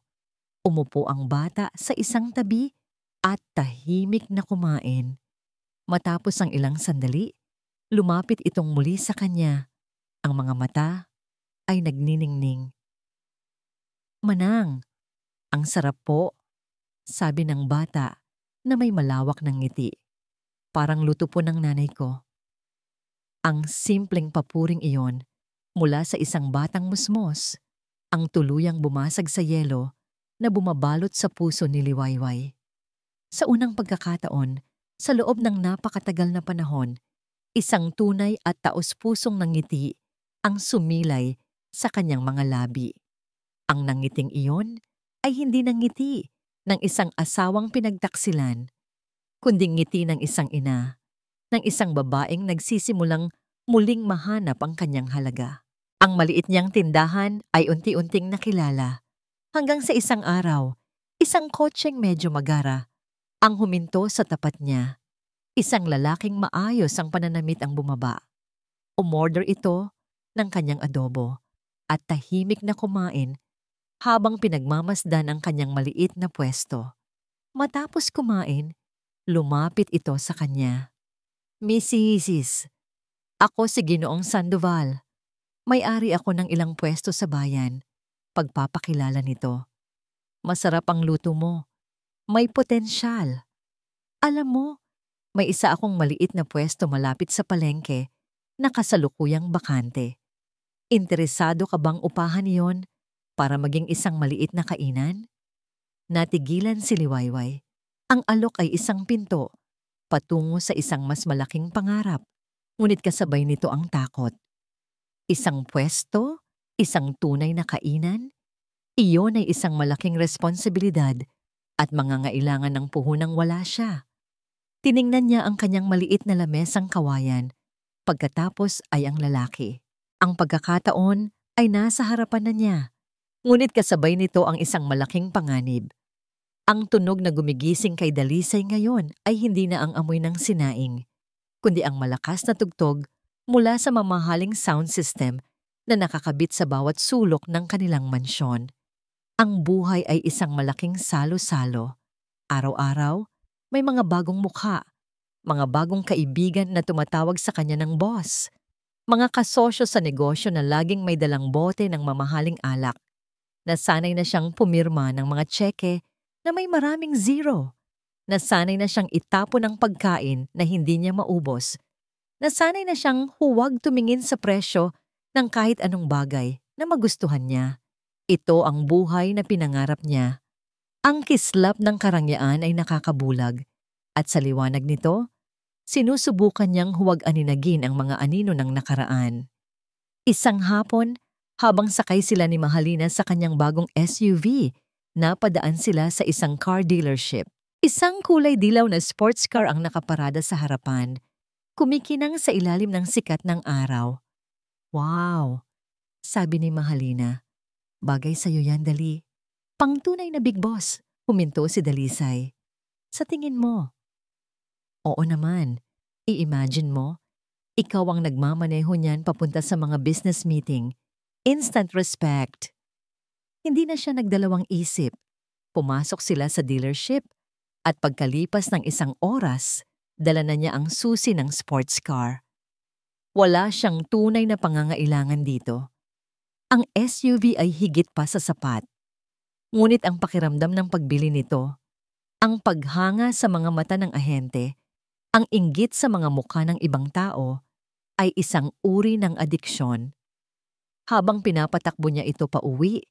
Umupo ang bata sa isang tabi at tahimik na kumain. Matapos ang ilang sandali, lumapit itong muli sa kanya. Ang mga mata ay nagniningning. "Manang, ang sarap po," sabi ng bata na may malawak ng ngiti. "Parang luto po ng nanay ko." Ang simpleng papuring iyon mula sa isang batang musmos, ang tuluyang bumasag sa yelo na bumabalot sa puso ni Liwayway. Sa unang pagkakataon, sa loob ng napakatagal na panahon, isang tunay at taos-pusong nangiti ang sumilay sa kanyang mga labi. Ang nangiting iyon ay hindi nangiti ng isang asawang pinagtaksilan, kundi ngiti ng isang ina, ng isang babaeng nagsisimulang muling mahanap ang kanyang halaga. Ang maliit niyang tindahan ay unti-unting nakilala, hanggang sa isang araw, isang kotseng medyo magara ang huminto sa tapat niya. Isang lalaking maayos ang pananamit ang bumaba. Umorder ito ng kanyang adobo at tahimik na kumain habang pinagmamasdan ang kanyang maliit na pwesto. Matapos kumain, lumapit ito sa kanya. Mrs. Ako si Ginoong Sandoval. May-ari ako ng ilang pwesto sa bayan. Pagpapakilala nito. Masarap ang luto mo. May potensyal. Alam mo, may isa akong maliit na pwesto malapit sa palengke na kasalukuyang bakante. Interesado ka bang upahan iyon para maging isang maliit na kainan? Natigilan si Liwayway. Ang alok ay isang pinto, patungo sa isang mas malaking pangarap. Ngunit kasabay nito ang takot. Isang pwesto? Isang tunay na kainan? Iyon ay isang malaking responsibilidad at mangangailangan ng puhunang wala siya. Tiningnan niya ang kanyang maliit na lamesang kawayan. Pagkatapos ay ang lalaki. Ang pagkakataon ay nasa harapan na niya. Ngunit kasabay nito ang isang malaking panganib. Ang tunog na gumigising kay Dalisay ngayon ay hindi na ang amoy ng sinaing, kundi ang malakas na tugtog mula sa mamahaling sound system na nakakabit sa bawat sulok ng kanilang mansyon. Ang buhay ay isang malaking salo-salo. Araw-araw, may mga bagong mukha, mga bagong kaibigan na tumatawag sa kanya ng boss, mga kasosyo sa negosyo na laging may dalang bote ng mamahaling alak. Nasanay na siyang pumirma ng mga tseke na may maraming zero. Nasanay na siyang itapon ng pagkain na hindi niya maubos. Nasanay na siyang huwag tumingin sa presyo ng kahit anong bagay na magustuhan niya. Ito ang buhay na pinangarap niya. Ang kislap ng karangyaan ay nakakabulag at sa liwanag nito, sinusubukan niyang huwag aninagin ang mga anino ng nakaraan. Isang hapon, habang sakay sila ni Mahalina sa kanyang bagong SUV, napadaan sila sa isang car dealership. Isang kulay dilaw na sports car ang nakaparada sa harapan, kumikinang sa ilalim ng sikat ng araw. Wow, sabi ni Mahalina. Bagay sa'yo yan, Dali. Pangtunay na big boss, huminto si Dalisay. Sa tingin mo? Oo naman. I-imagine mo, ikaw ang nagmamaneho niyan papunta sa mga business meeting. Instant respect. Hindi na siya nagdalawang isip. Pumasok sila sa dealership at pagkalipas ng isang oras, dala na niya ang susi ng sports car. Wala siyang tunay na pangangailangan dito. Ang SUV ay higit pa sa sapat. Ngunit ang pakiramdam ng pagbili nito, ang paghanga sa mga mata ng ahente, ang inggit sa mga mukha ng ibang tao, ay isang uri ng adiksyon. Habang pinapatakbo niya ito pauwi,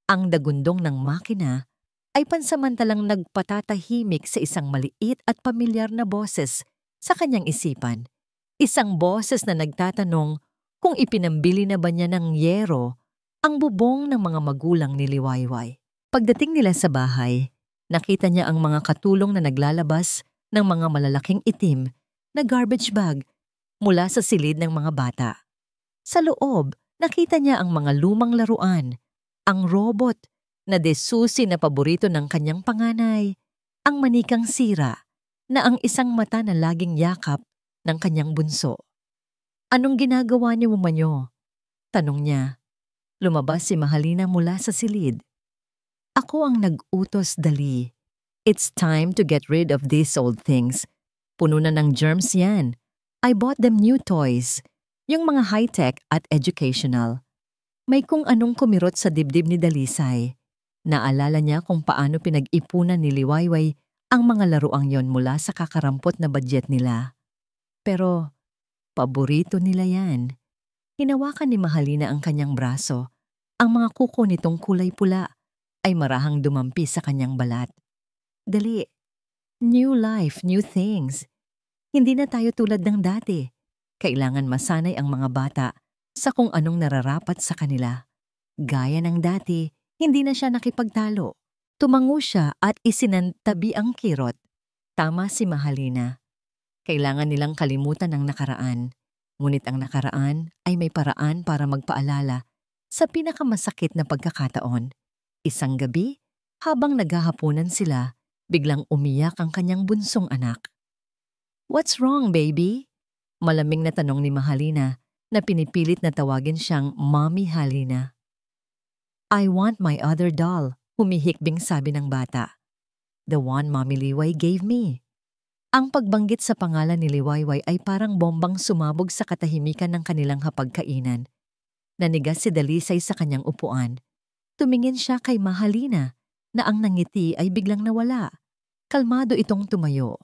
ang dagundong ng makina ay pansamantalang nagpatatahimik sa isang maliit at pamilyar na boses sa kanyang isipan. Isang boses na nagtatanong kung ipinambili na ba niya ng yero ang bubong ng mga magulang ni Liwayway. Pagdating nila sa bahay, nakita niya ang mga katulong na naglalabas ng mga malalaking itim na garbage bag mula sa silid ng mga bata. Sa loob, nakita niya ang mga lumang laruan, ang robot na desusi na paborito ng kanyang panganay, ang manikang sira na ang isang mata na laging yakap ng kanyang bunso. Anong ginagawa niyo, Manyo? Tanong niya. Lumabas si Mahalina mula sa silid. Ako ang nag-utos, Dali. It's time to get rid of these old things. Puno na ng germs yan. I bought them new toys. Yung mga high-tech at educational. May kung anong kumirot sa dibdib ni Dalisay. Naalala niya kung paano pinag-ipunan ni Liwayway ang mga laruang yon mula sa kakarampot na budget nila. Pero, paborito nila yan. Hinawakan ni Mahalina ang kanyang braso. Ang mga kuko nitong kulay pula ay marahang dumampi sa kanyang balat. Dali. New life, new things. Hindi na tayo tulad ng dati. Kailangan masanay ang mga bata sa kung anong nararapat sa kanila. Gaya ng dati, hindi na siya nakipagtalo. Tumango siya at isinantabi ang kirot. Tama si Mahalina. Kailangan nilang kalimutan ang nakaraan. Ngunit ang nakaraan ay may paraan para magpaalala sa pinakamasakit na pagkakataon. Isang gabi, habang naghahapunan sila, biglang umiyak ang kanyang bunsong anak. What's wrong, baby? Malamig na tanong ni Mahalina na pinipilit na tawagin siyang Mommy Halina. I want my other doll, humihikbing sabi ng bata. The one Mommy Liway gave me. Ang pagbanggit sa pangalan ni Liwayway ay parang bombang sumabog sa katahimikan ng kanilang hapagkainan. Nanigas si Dalisay sa kanyang upuan. Tumingin siya kay Mahalina na ang nangiti ay biglang nawala. Kalmado itong tumayo.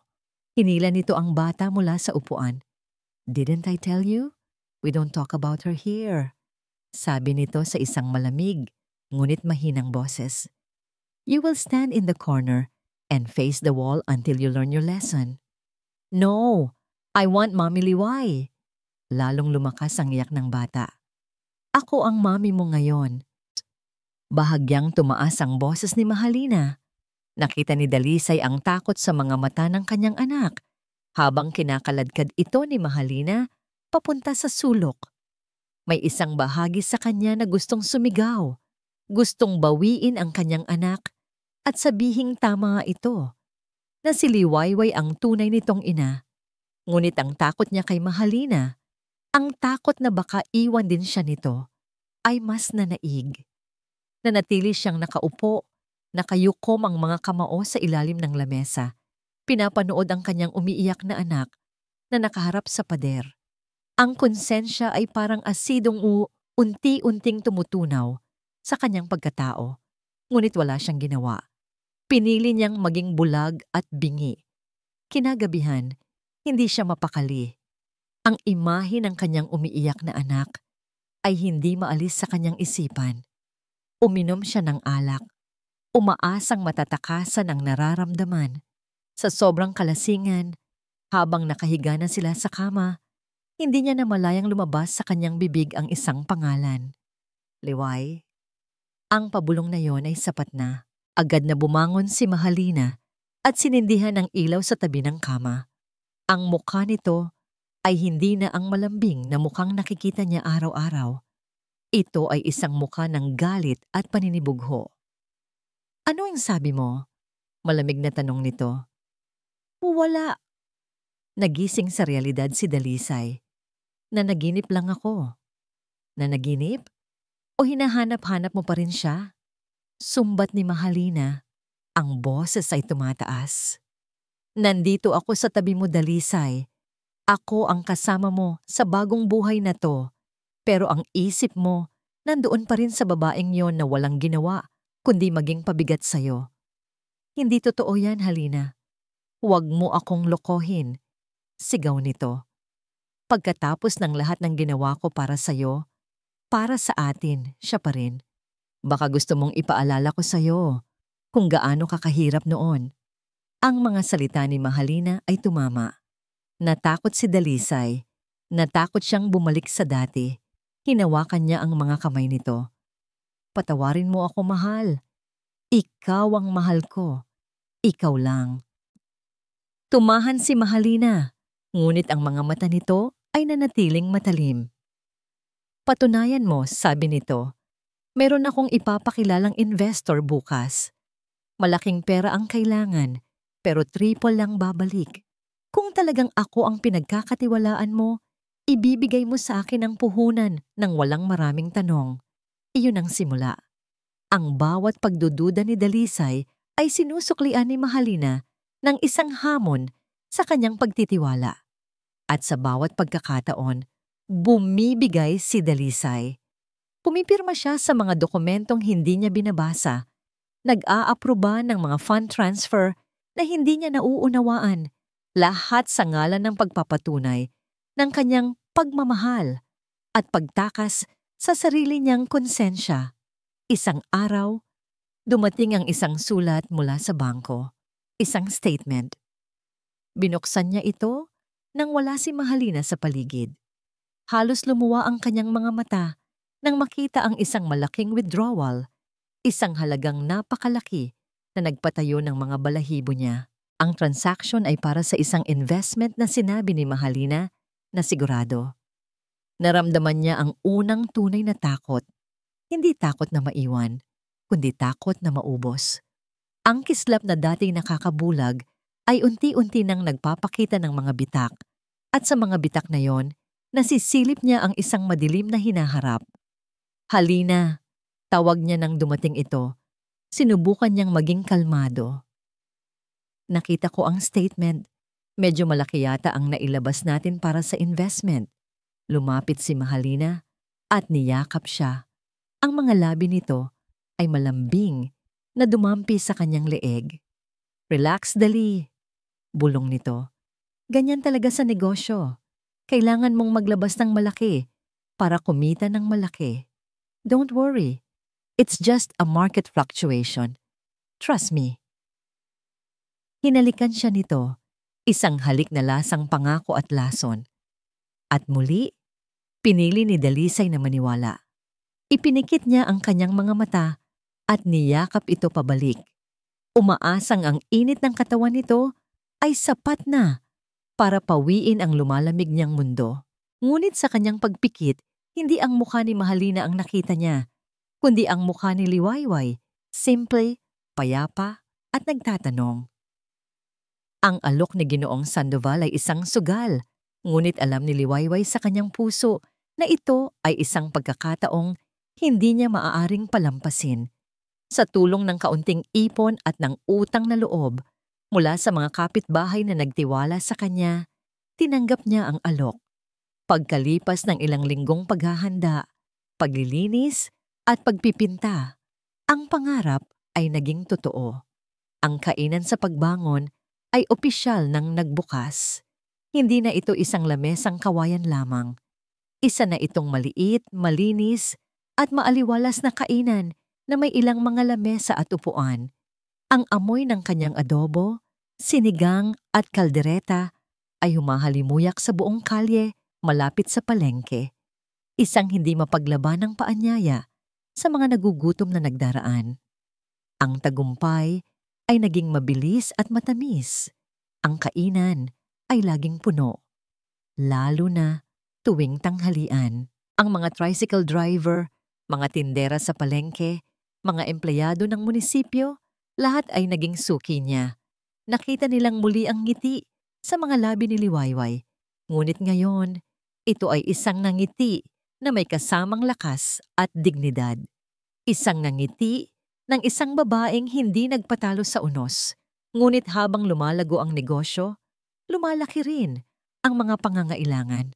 Hinila nito ang bata mula sa upuan. Didn't I tell you? We don't talk about her here. Sabi nito sa isang malamig, ngunit mahinang boses. You will stand in the corner and face the wall until you learn your lesson. No, I want Mommy Liway. Lalong lumakas ang iyak ng bata. Ako ang mommy mo ngayon. Bahagyang tumaas ang boses ni Mahalina. Nakita ni Dalisay ang takot sa mga mata ng kanyang anak habang kinakaladkad ito ni Mahalina papunta sa sulok. May isang bahagi sa kanya na gustong sumigaw, gustong bawiin ang kanyang anak at sabihing tama ito, na si Liwayway ang tunay nitong ina. Ngunit ang takot niya kay Mahalina, ang takot na baka iwan din siya nito, ay mas nanaig. Nanatili siyang nakaupo, nakayukom ang mga kamao sa ilalim ng lamesa. Pinapanood ang kanyang umiiyak na anak na nakaharap sa pader. Ang konsensya ay parang asidong unti-unting tumutunaw sa kanyang pagkatao, ngunit wala siyang ginawa. Pinili niyang maging bulag at bingi. Kinagabihan, hindi siya mapakali. Ang imahe ng kanyang umiiyak na anak ay hindi maalis sa kanyang isipan. Uminom siya ng alak. Umaasang matatakasan ang nararamdaman. Sa sobrang kalasingan, habang nakahiga na sila sa kama, hindi niya namalayang lumabas sa kanyang bibig ang isang pangalan. Liway. Ang pabulong na yon ay sapat na. Agad na bumangon si Mahalina at sinindihan ang ilaw sa tabi ng kama. Ang mukha nito ay hindi na ang malambing na mukhang nakikita niya araw-araw. Ito ay isang mukha ng galit at paninibugho. Ano ang sabi mo? Malamig na tanong nito. Wala. Nagising sa realidad si Dalisay. Nanaginip lang ako. Nanaginip? O hinahanap-hanap mo pa rin siya? Sumbat ni Mahalina. Ang boses ay tumataas. Nandito ako sa tabi mo, Dalisay. Ako ang kasama mo sa bagong buhay na to. Pero ang isip mo, nandoon pa rin sa babaeng yon na walang ginawa, kundi maging pabigat sa'yo. Hindi totoo yan, Halina. Huwag mo akong lokohin. Sigaw nito. Pagkatapos ng lahat ng ginawa ko para sa'yo, para sa atin, siya pa rin. Baka gusto mong ipaalala ko sa'yo kung gaano kakahirap noon. Ang mga salita ni Mahalina ay tumama. Natakot si Dalisay. Natakot siyang bumalik sa dati. Hinawakan niya ang mga kamay nito. Patawarin mo ako, mahal. Ikaw ang mahal ko. Ikaw lang. Tumahan si Mahalina, ngunit ang mga mata nito ay nanatiling matalim. Patunayan mo, sabi nito. Meron akong ipapakilalang investor bukas. Malaking pera ang kailangan, pero triple lang babalik. Kung talagang ako ang pinagkakatiwalaan mo, ibibigay mo sa akin ang puhunan ng walang maraming tanong. Iyon ang simula. Ang bawat pagdududa ni Dalisay ay sinusuklian ni Mahalina ng isang hamon sa kanyang pagtitiwala. At sa bawat pagkakataon, bumibigay si Dalisay. Pumipirma siya sa mga dokumentong hindi niya binabasa. Nag-aaproba ng mga fund transfer na hindi niya nauunawaan. Lahat sa ngalan ng pagpapatunay ng kanyang pagmamahal at pagtakas sa sarili niyang konsensya. Isang araw, dumating ang isang sulat mula sa bangko. Isang statement. Binuksan niya ito nang wala si Mahalina sa paligid. Halos lumuwa ang kanyang mga mata nang makita ang isang malaking withdrawal, isang halagang napakalaki na nagpatayo ng mga balahibo niya. Ang transaction ay para sa isang investment na sinabi ni Mahalina na sigurado. Naramdaman niya ang unang tunay na takot. Hindi takot na maiwan, kundi takot na maubos. Ang kislap na dating nakakabulag ay unti-unti nang nagpapakita ng mga bitak at sa mga bitak na yon, nasisilip niya ang isang madilim na hinaharap. Halina, tawag niya nang dumating ito. Sinubukan niyang maging kalmado. Nakita ko ang statement. Medyo malaki yata ang nailabas natin para sa investment. Lumapit si Mahalina at niyakap siya. Ang mga labi nito ay malambing na dumampi sa kanyang leeg. Relax, dali. Bulong nito. Ganyan talaga sa negosyo. Kailangan mong maglabas ng malaki para kumita ng malaki. Don't worry. It's just a market fluctuation. Trust me. Hinalikan siya nito, isang halik na lasang pangako at lason. At muli, pinili ni Dalisay na maniwala. Ipinikit niya ang kanyang mga mata at niyakap ito pabalik. Umaasang ang init ng katawan nito ay sapat na para pawiin ang lumalamig niyang mundo. Ngunit sa kanyang pagpikit, hindi ang mukha ni Mahalina ang nakita niya, kundi ang mukha ni Liwayway, simple, payapa at nagtatanong. Ang alok ni Ginoong Sandoval ay isang sugal, ngunit alam ni Liwayway sa kanyang puso na ito ay isang pagkakataong hindi niya maaaring palampasin. Sa tulong ng kaunting ipon at ng utang na loob mula sa mga kapitbahay na nagtiwala sa kanya, tinanggap niya ang alok. Pagkalipas ng ilang linggong paghahanda, paglilinis at pagpipinta, ang pangarap ay naging totoo. Ang kainan sa pagbangon ay opisyal nang nagbukas. Hindi na ito isang lamesang kawayan lamang. Isa na itong maliit, malinis at maaliwalas na kainan na may ilang mga lamesa at upuan. Ang amoy ng kanyang adobo, sinigang at kaldereta ay humahalimuyak sa buong kalye malapit sa palengke. Isang hindi mapaglaban ng paanyaya sa mga nagugutom na nagdaraan. Ang tagumpay ay naging mabilis at matamis. Ang kainan ay laging puno, lalo na tuwing tanghalian. Ang mga tricycle driver, mga tindera sa palengke, mga empleyado ng munisipyo, lahat ay naging suki niya. Nakita nilang muli ang ngiti sa mga labi ni Liwayway. Ngunit ngayon, ito ay isang nangiti na may kasamang lakas at dignidad. Isang nangiti ng isang babaeng hindi nagpatalo sa unos. Ngunit habang lumalago ang negosyo, lumalaki rin ang mga pangangailangan.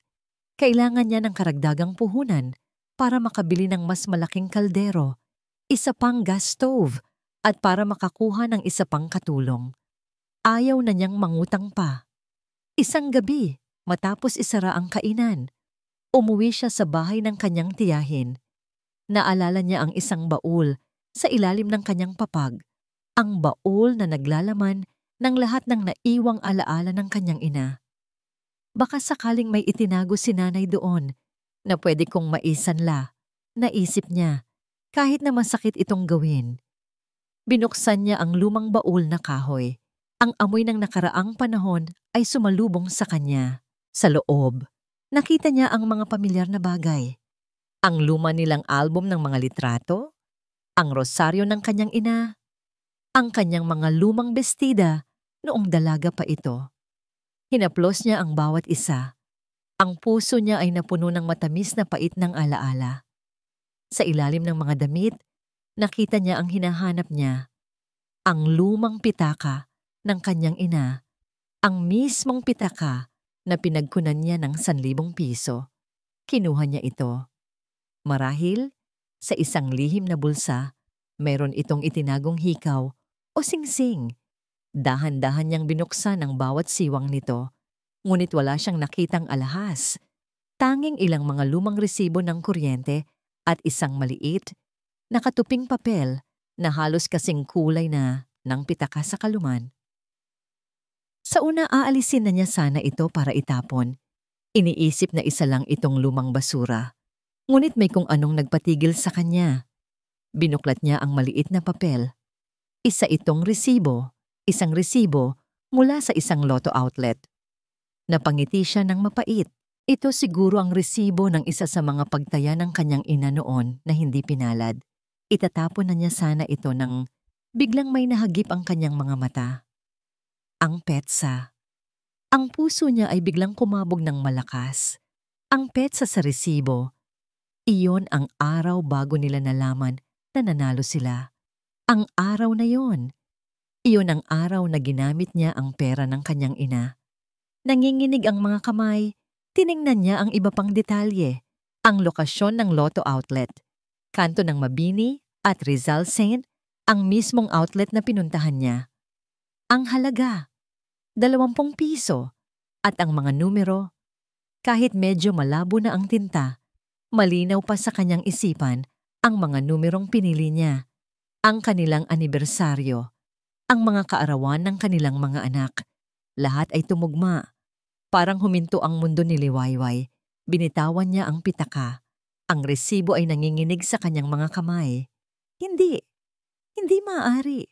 Kailangan niya ng karagdagang puhunan para makabili ng mas malaking kaldero, isa pang gas stove, at para makakuha ng isa pang katulong. Ayaw na niyang mangutang pa. Isang gabi, matapos isara ang kainan, umuwi siya sa bahay ng kanyang tiyahin. Naalala niya ang isang baul sa ilalim ng kanyang papag, ang baul na naglalaman ng lahat ng naiwang alaala ng kanyang ina. Baka sakaling may itinago si nanay doon na pwede kong maisanla, naisip niya, kahit na masakit itong gawin. Binuksan niya ang lumang baul na kahoy. Ang amoy ng nakaraang panahon ay sumalubong sa kanya. Sa loob, nakita niya ang mga pamilyar na bagay. Ang luma nilang album ng mga litrato, ang rosaryo ng kanyang ina, ang kanyang mga lumang bestida noong dalaga pa ito. Hinaplos niya ang bawat isa. Ang puso niya ay napuno ng matamis na pait ng alaala. Sa ilalim ng mga damit, nakita niya ang hinahanap niya. Ang lumang pitaka ng kanyang ina, ang mismong pitaka na pinagkunan niya ng 1,000 piso. Kinuha niya ito. Marahil, sa isang lihim na bulsa, meron itong itinagong hikaw o singsing. Dahan-dahan niyang binuksan ang bawat siwang nito, ngunit wala siyang nakitang alahas. Tanging ilang mga lumang resibo ng kuryente at isang maliit, nakatuping papel na halos kasing kulay na ng pitaka sa kaluman. Sa una aalisin na niya sana ito para itapon. Iniisip na isa lang itong lumang basura. Ngunit may kung anong nagpatigil sa kanya. Binuklat niya ang maliit na papel. Isa itong resibo, isang resibo mula sa isang lotto outlet. Napangiti siya ng mapait. Ito siguro ang resibo ng isa sa mga pagtaya ng kanyang ina noon na hindi pinalad. Itatapon na niya sana ito nang biglang may nahagip ang kanyang mga mata. ang petsa. Ang puso niya ay biglang kumabog ng malakas. Ang petsa sa resibo, iyon ang araw bago nila nalaman na nanalo sila. Ang araw na yon, iyon ang araw na ginamit niya ang pera ng kanyang ina. Nanginginig ang mga kamay, tiningnan niya ang iba pang detalye. Ang lokasyon ng Lotto outlet, kanto ng Mabini at Rizal Saint, ang mismong outlet na pinuntahan niya. Ang halaga, 20 piso, at ang mga numero, kahit medyo malabo na ang tinta, malinaw pa sa kanyang isipan ang mga numerong pinili niya, ang kanilang anibersaryo, ang mga kaarawan ng kanilang mga anak. Lahat ay tumugma. Parang huminto ang mundo ni Liwayway. Binitawan niya ang pitaka. Ang resibo ay nanginginig sa kanyang mga kamay. Hindi maaari.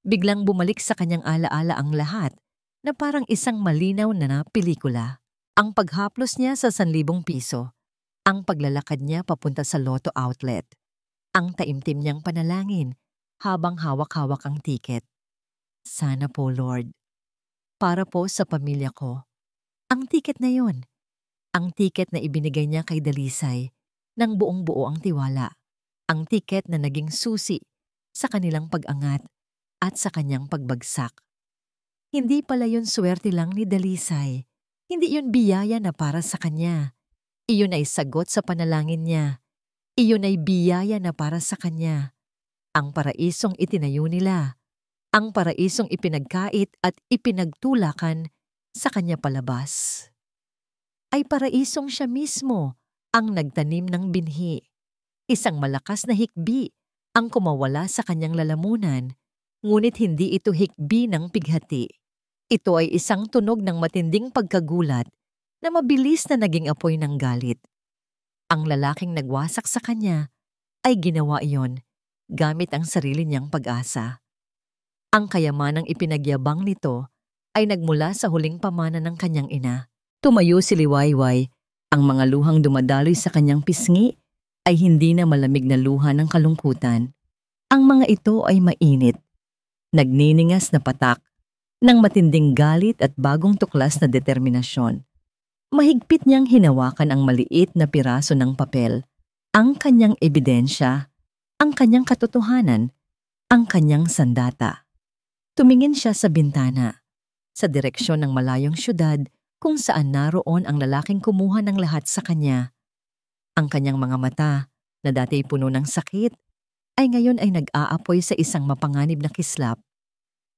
Biglang bumalik sa kanyang alaala ang lahat na parang isang malinaw na pelikula. Ang paghaplos niya sa 1,000 piso. Ang paglalakad niya papunta sa Lotto outlet. Ang taimtim niyang panalangin habang hawak-hawak ang tiket. Sana po, Lord. Para po sa pamilya ko. Ang tiket na yon. Ang tiket na ibinigay niya kay Dalisay nang buong-buo ang tiwala. Ang tiket na naging susi sa kanilang pag-angat at sa kanyang pagbagsak. Hindi pala yun swerte lang ni Dalisay. Hindi yun biyaya na para sa kanya. Iyon ay sagot sa panalangin niya. Iyon ay biyaya na para sa kanya. Ang paraisong itinayo nila. Ang paraisong ipinagkait at ipinagtulakan sa kanya palabas. Ay paraisong siya mismo ang nagtanim ng binhi. Isang malakas na hikbi ang kumawala sa kanyang lalamunan, ngunit hindi ito hikbi ng pighati. Ito ay isang tunog ng matinding pagkagulat na mabilis na naging apoy ng galit. Ang lalaking nagwasak sa kanya ay ginawa iyon gamit ang sarili niyang pag-asa. Ang kayamanang ipinagyabang nito ay nagmula sa huling pamana ng kanyang ina. Tumayo si Liwayway. Ang mga luhang dumadaloy sa kanyang pisngi ay hindi na malamig na luha ng kalungkutan. Ang mga ito ay mainit, nagniningas na patak ng matinding galit at bagong tuklas na determinasyon. Mahigpit niyang hinawakan ang maliit na piraso ng papel, ang kanyang ebidensya, ang kanyang katotohanan, ang kanyang sandata. Tumingin siya sa bintana, sa direksyon ng malayong syudad kung saan naroon ang lalaking kumuha ng lahat sa kanya. Ang kanyang mga mata, na dati puno ng sakit, ay ngayon ay nag-aapoy sa isang mapanganib na kislap.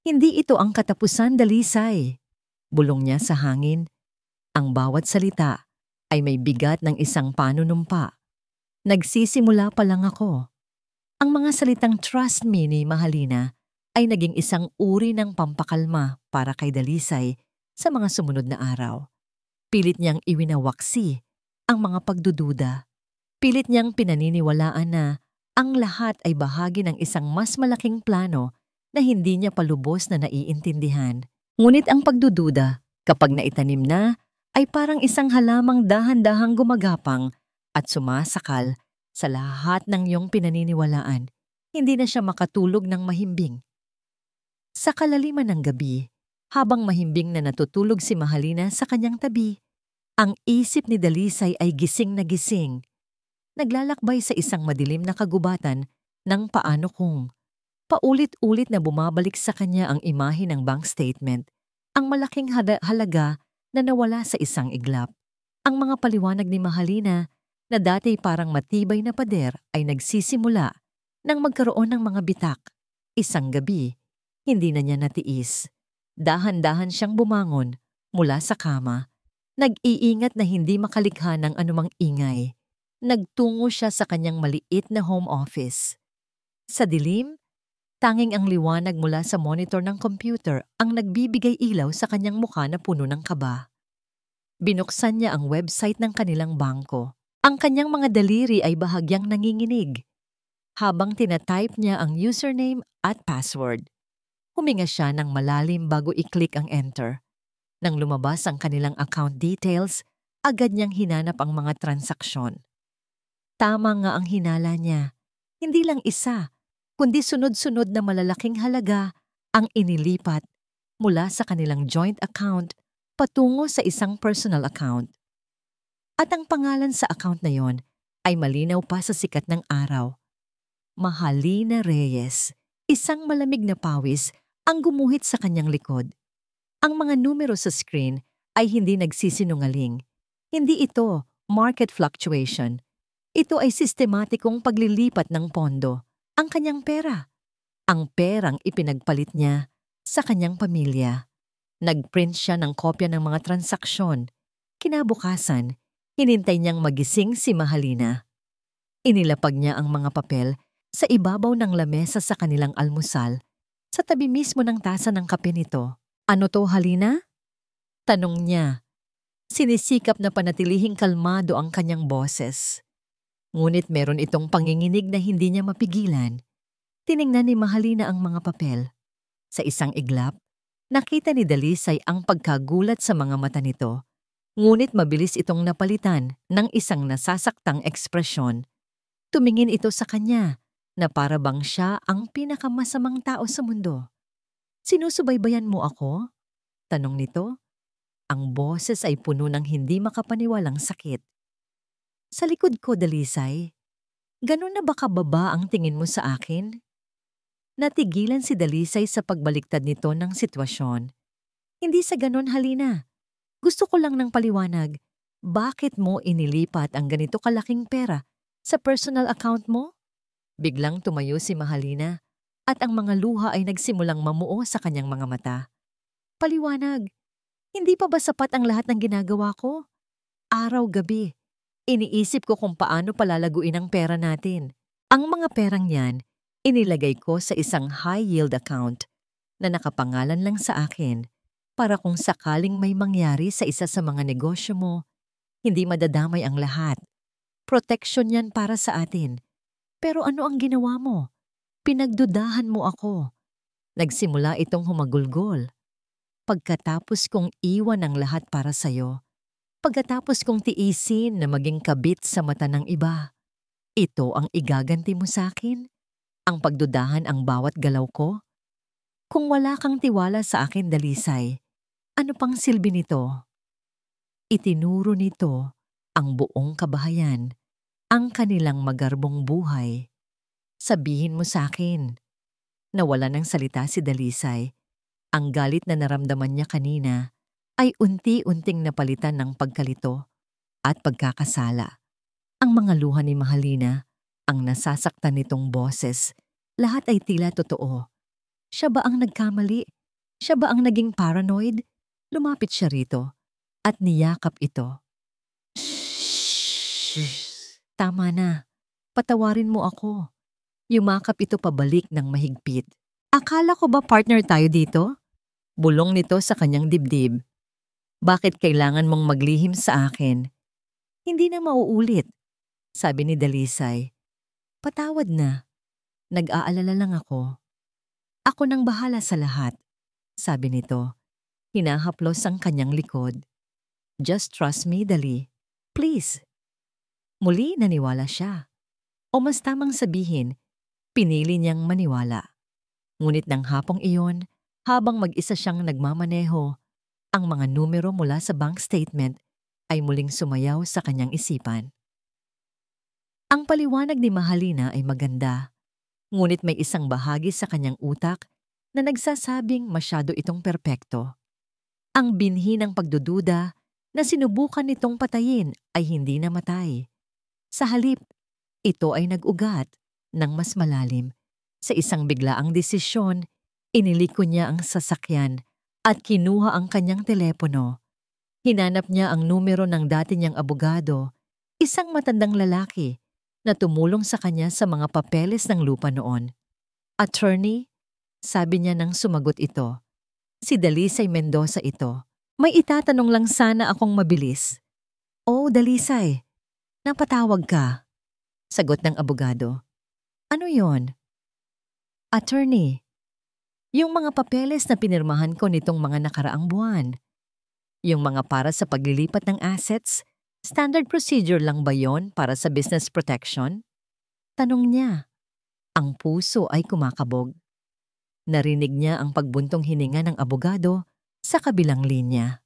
Hindi ito ang katapusan, Dalisay. Bulong niya sa hangin. Ang bawat salita ay may bigat ng isang panunumpa. Nagsisimula pa lang ako. Ang mga salitang trust me ni Mahalina ay naging isang uri ng pampakalma para kay Dalisay sa mga sumunod na araw. Pilit niyang iwinawaksi ang mga pagdududa. Pilit niyang pinaniniwalaan na ang lahat ay bahagi ng isang mas malaking plano na hindi niya palubos na naiintindihan. Ngunit ang pagdududa, kapag naitanim na, ay parang isang halamang dahan-dahang gumagapang at sumasakal sa lahat ng iyong pinaniniwalaan. Hindi na siya makatulog ng mahimbing. Sa kalaliman ng gabi, habang mahimbing na natutulog si Mahalina sa kanyang tabi, ang isip ni Dalisay ay gising na gising. Naglalakbay sa isang madilim na kagubatan ng paano kung. Paulit-ulit na bumabalik sa kanya ang imahe ng bank statement, ang malaking halaga na nawala sa isang iglap. Ang mga paliwanag ni Mahalina na dati parang matibay na pader ay nagsisimula nang magkaroon ng mga bitak. Isang gabi, hindi na niya natiis. Dahan-dahan siyang bumangon mula sa kama. Nag-iingat na hindi makalikha ng anumang ingay. Nagtungo siya sa kanyang maliit na home office. Sa dilim, tanging ang liwanag mula sa monitor ng computer ang nagbibigay ilaw sa kanyang mukha na puno ng kaba. Binuksan niya ang website ng kanilang bangko. Ang kanyang mga daliri ay bahagyang nanginginig. Habang tinatype niya ang username at password, huminga siya ng malalim bago i-click ang enter. Nang lumabas ang kanilang account details, agad niyang hinanap ang mga transaksyon. Tama nga ang hinala niya. Hindi lang isa, kundi sunod-sunod na malalaking halaga ang inilipat mula sa kanilang joint account patungo sa isang personal account. At ang pangalan sa account na yon ay malinaw pa sa sikat ng araw. Mahalina Reyes, isang malamig na pawis ang gumuhit sa kanyang likod. Ang mga numero sa screen ay hindi nagsisinungaling. Hindi ito market fluctuation. Ito ay sistematikong paglilipat ng pondo. Ang kanyang pera. Ang perang ipinagpalit niya sa kanyang pamilya. Nagprint siya ng kopya ng mga transaksyon. Kinabukasan, hinintay niyang magising si Mahalina. Inilapag niya ang mga papel sa ibabaw ng lamesa sa kanilang almusal, sa tabi mismo ng tasa ng kape nito. Ano to, Halina? Tanong niya. Sinisikap na panatilihing kalmado ang kanyang boses. Ngunit meron itong panginginig na hindi niya mapigilan. Tiningnan ni Mahalina ang mga papel. Sa isang iglap, nakita ni Dalisay ang pagkagulat sa mga mata nito. Ngunit mabilis itong napalitan ng isang nasasaktang ekspresyon. Tumingin ito sa kanya na para bang siya ang pinakamasamang tao sa mundo. Sinusubaybayan mo ako? Tanong nito. Ang boses ay puno ng hindi makapaniwalang sakit. Sa likod ko, Dalisay, ganun na ba kababa ang tingin mo sa akin? Natigilan si Dalisay sa pagbaliktad nito ng sitwasyon. Hindi sa ganun, Halina. Gusto ko lang ng paliwanag. Bakit mo inilipat ang ganito kalaking pera sa personal account mo? Biglang tumayo si Mahalina at ang mga luha ay nagsimulang mamuo sa kanyang mga mata. Paliwanag. Hindi pa ba sapat ang lahat ng ginagawa ko? Araw-gabi, iniisip ko kung paano palalaguin ang pera natin. Ang mga perang yan, inilagay ko sa isang high-yield account na nakapangalan lang sa akin para kung sakaling may mangyari sa isa sa mga negosyo mo, hindi madadamay ang lahat. Protection yan para sa atin. Pero ano ang ginawa mo? Pinagdudahan mo ako. Nagsimula itong humagulgol. Pagkatapos kong iwan ang lahat para sa'yo, pagkatapos kong tiisin na maging kabit sa mata ng iba, ito ang igaganti mo sa akin? Ang pagdudahan ang bawat galaw ko? Kung wala kang tiwala sa akin, Dalisay, ano pang silbi nito? Itinuro nito ang buong kabahayan, ang kanilang magarbong buhay. Sabihin mo sa akin. Nawala ng salita si Dalisay. Ang galit na naramdaman niya kanina ay unti-unting napalitan ng pagkalito at pagkakasala. Ang mga luha ni Mahalina, ang nasasaktan nitong boses, lahat ay tila totoo. Siya ba ang nagkamali? Siya ba ang naging paranoid? Lumapit siya rito at niyakap ito. Shh! Tama na. Patawarin mo ako. Yumakap ito pabalik ng mahigpit. Akala ko ba partner tayo dito? Bulong nito sa kanyang dibdib. Bakit kailangan mong maglihim sa akin? Hindi na mauulit, sabi ni Dalisay. Patawad na. Nag-aalala lang ako. Ako nang bahala sa lahat, sabi nito. Hinahaplos ang kanyang likod. Just trust me, Dali. Please. Muli naniwala siya. O mas tamang sabihin, pinili niyang maniwala. Ngunit ng hapong iyon, habang mag-isa siyang nagmamaneho, ang mga numero mula sa bank statement ay muling sumayaw sa kanyang isipan. Ang paliwanag ni Mahalina ay maganda, ngunit may isang bahagi sa kanyang utak na nagsasabing masyado itong perpekto. Ang binhi ng pagdududa na sinubukan nitong patayin ay hindi namatay. Sa halip, ito ay nag-ugat ng mas malalim. Sa isang biglaang desisyon, iniliko niya ang sasakyan at kinuha ang kanyang telepono. Hinanap niya ang numero ng dati niyang abogado, isang matandang lalaki na tumulong sa kanya sa mga papeles ng lupa noon. Attorney, sabi niya nang sumagot ito. Si Dalisay Mendoza ito. May itatanong lang sana akong mabilis. Oh, Dalisay, napatawag ka. Sagot ng abogado. Ano yon? Attorney, yung mga papeles na pinirmahan ko nitong mga nakaraang buwan. Yung mga para sa paglilipat ng assets, standard procedure lang ba yon para sa business protection? Tanong niya. Ang puso ay kumakabog. Narinig niya ang pagbuntong hininga ng abogado sa kabilang linya.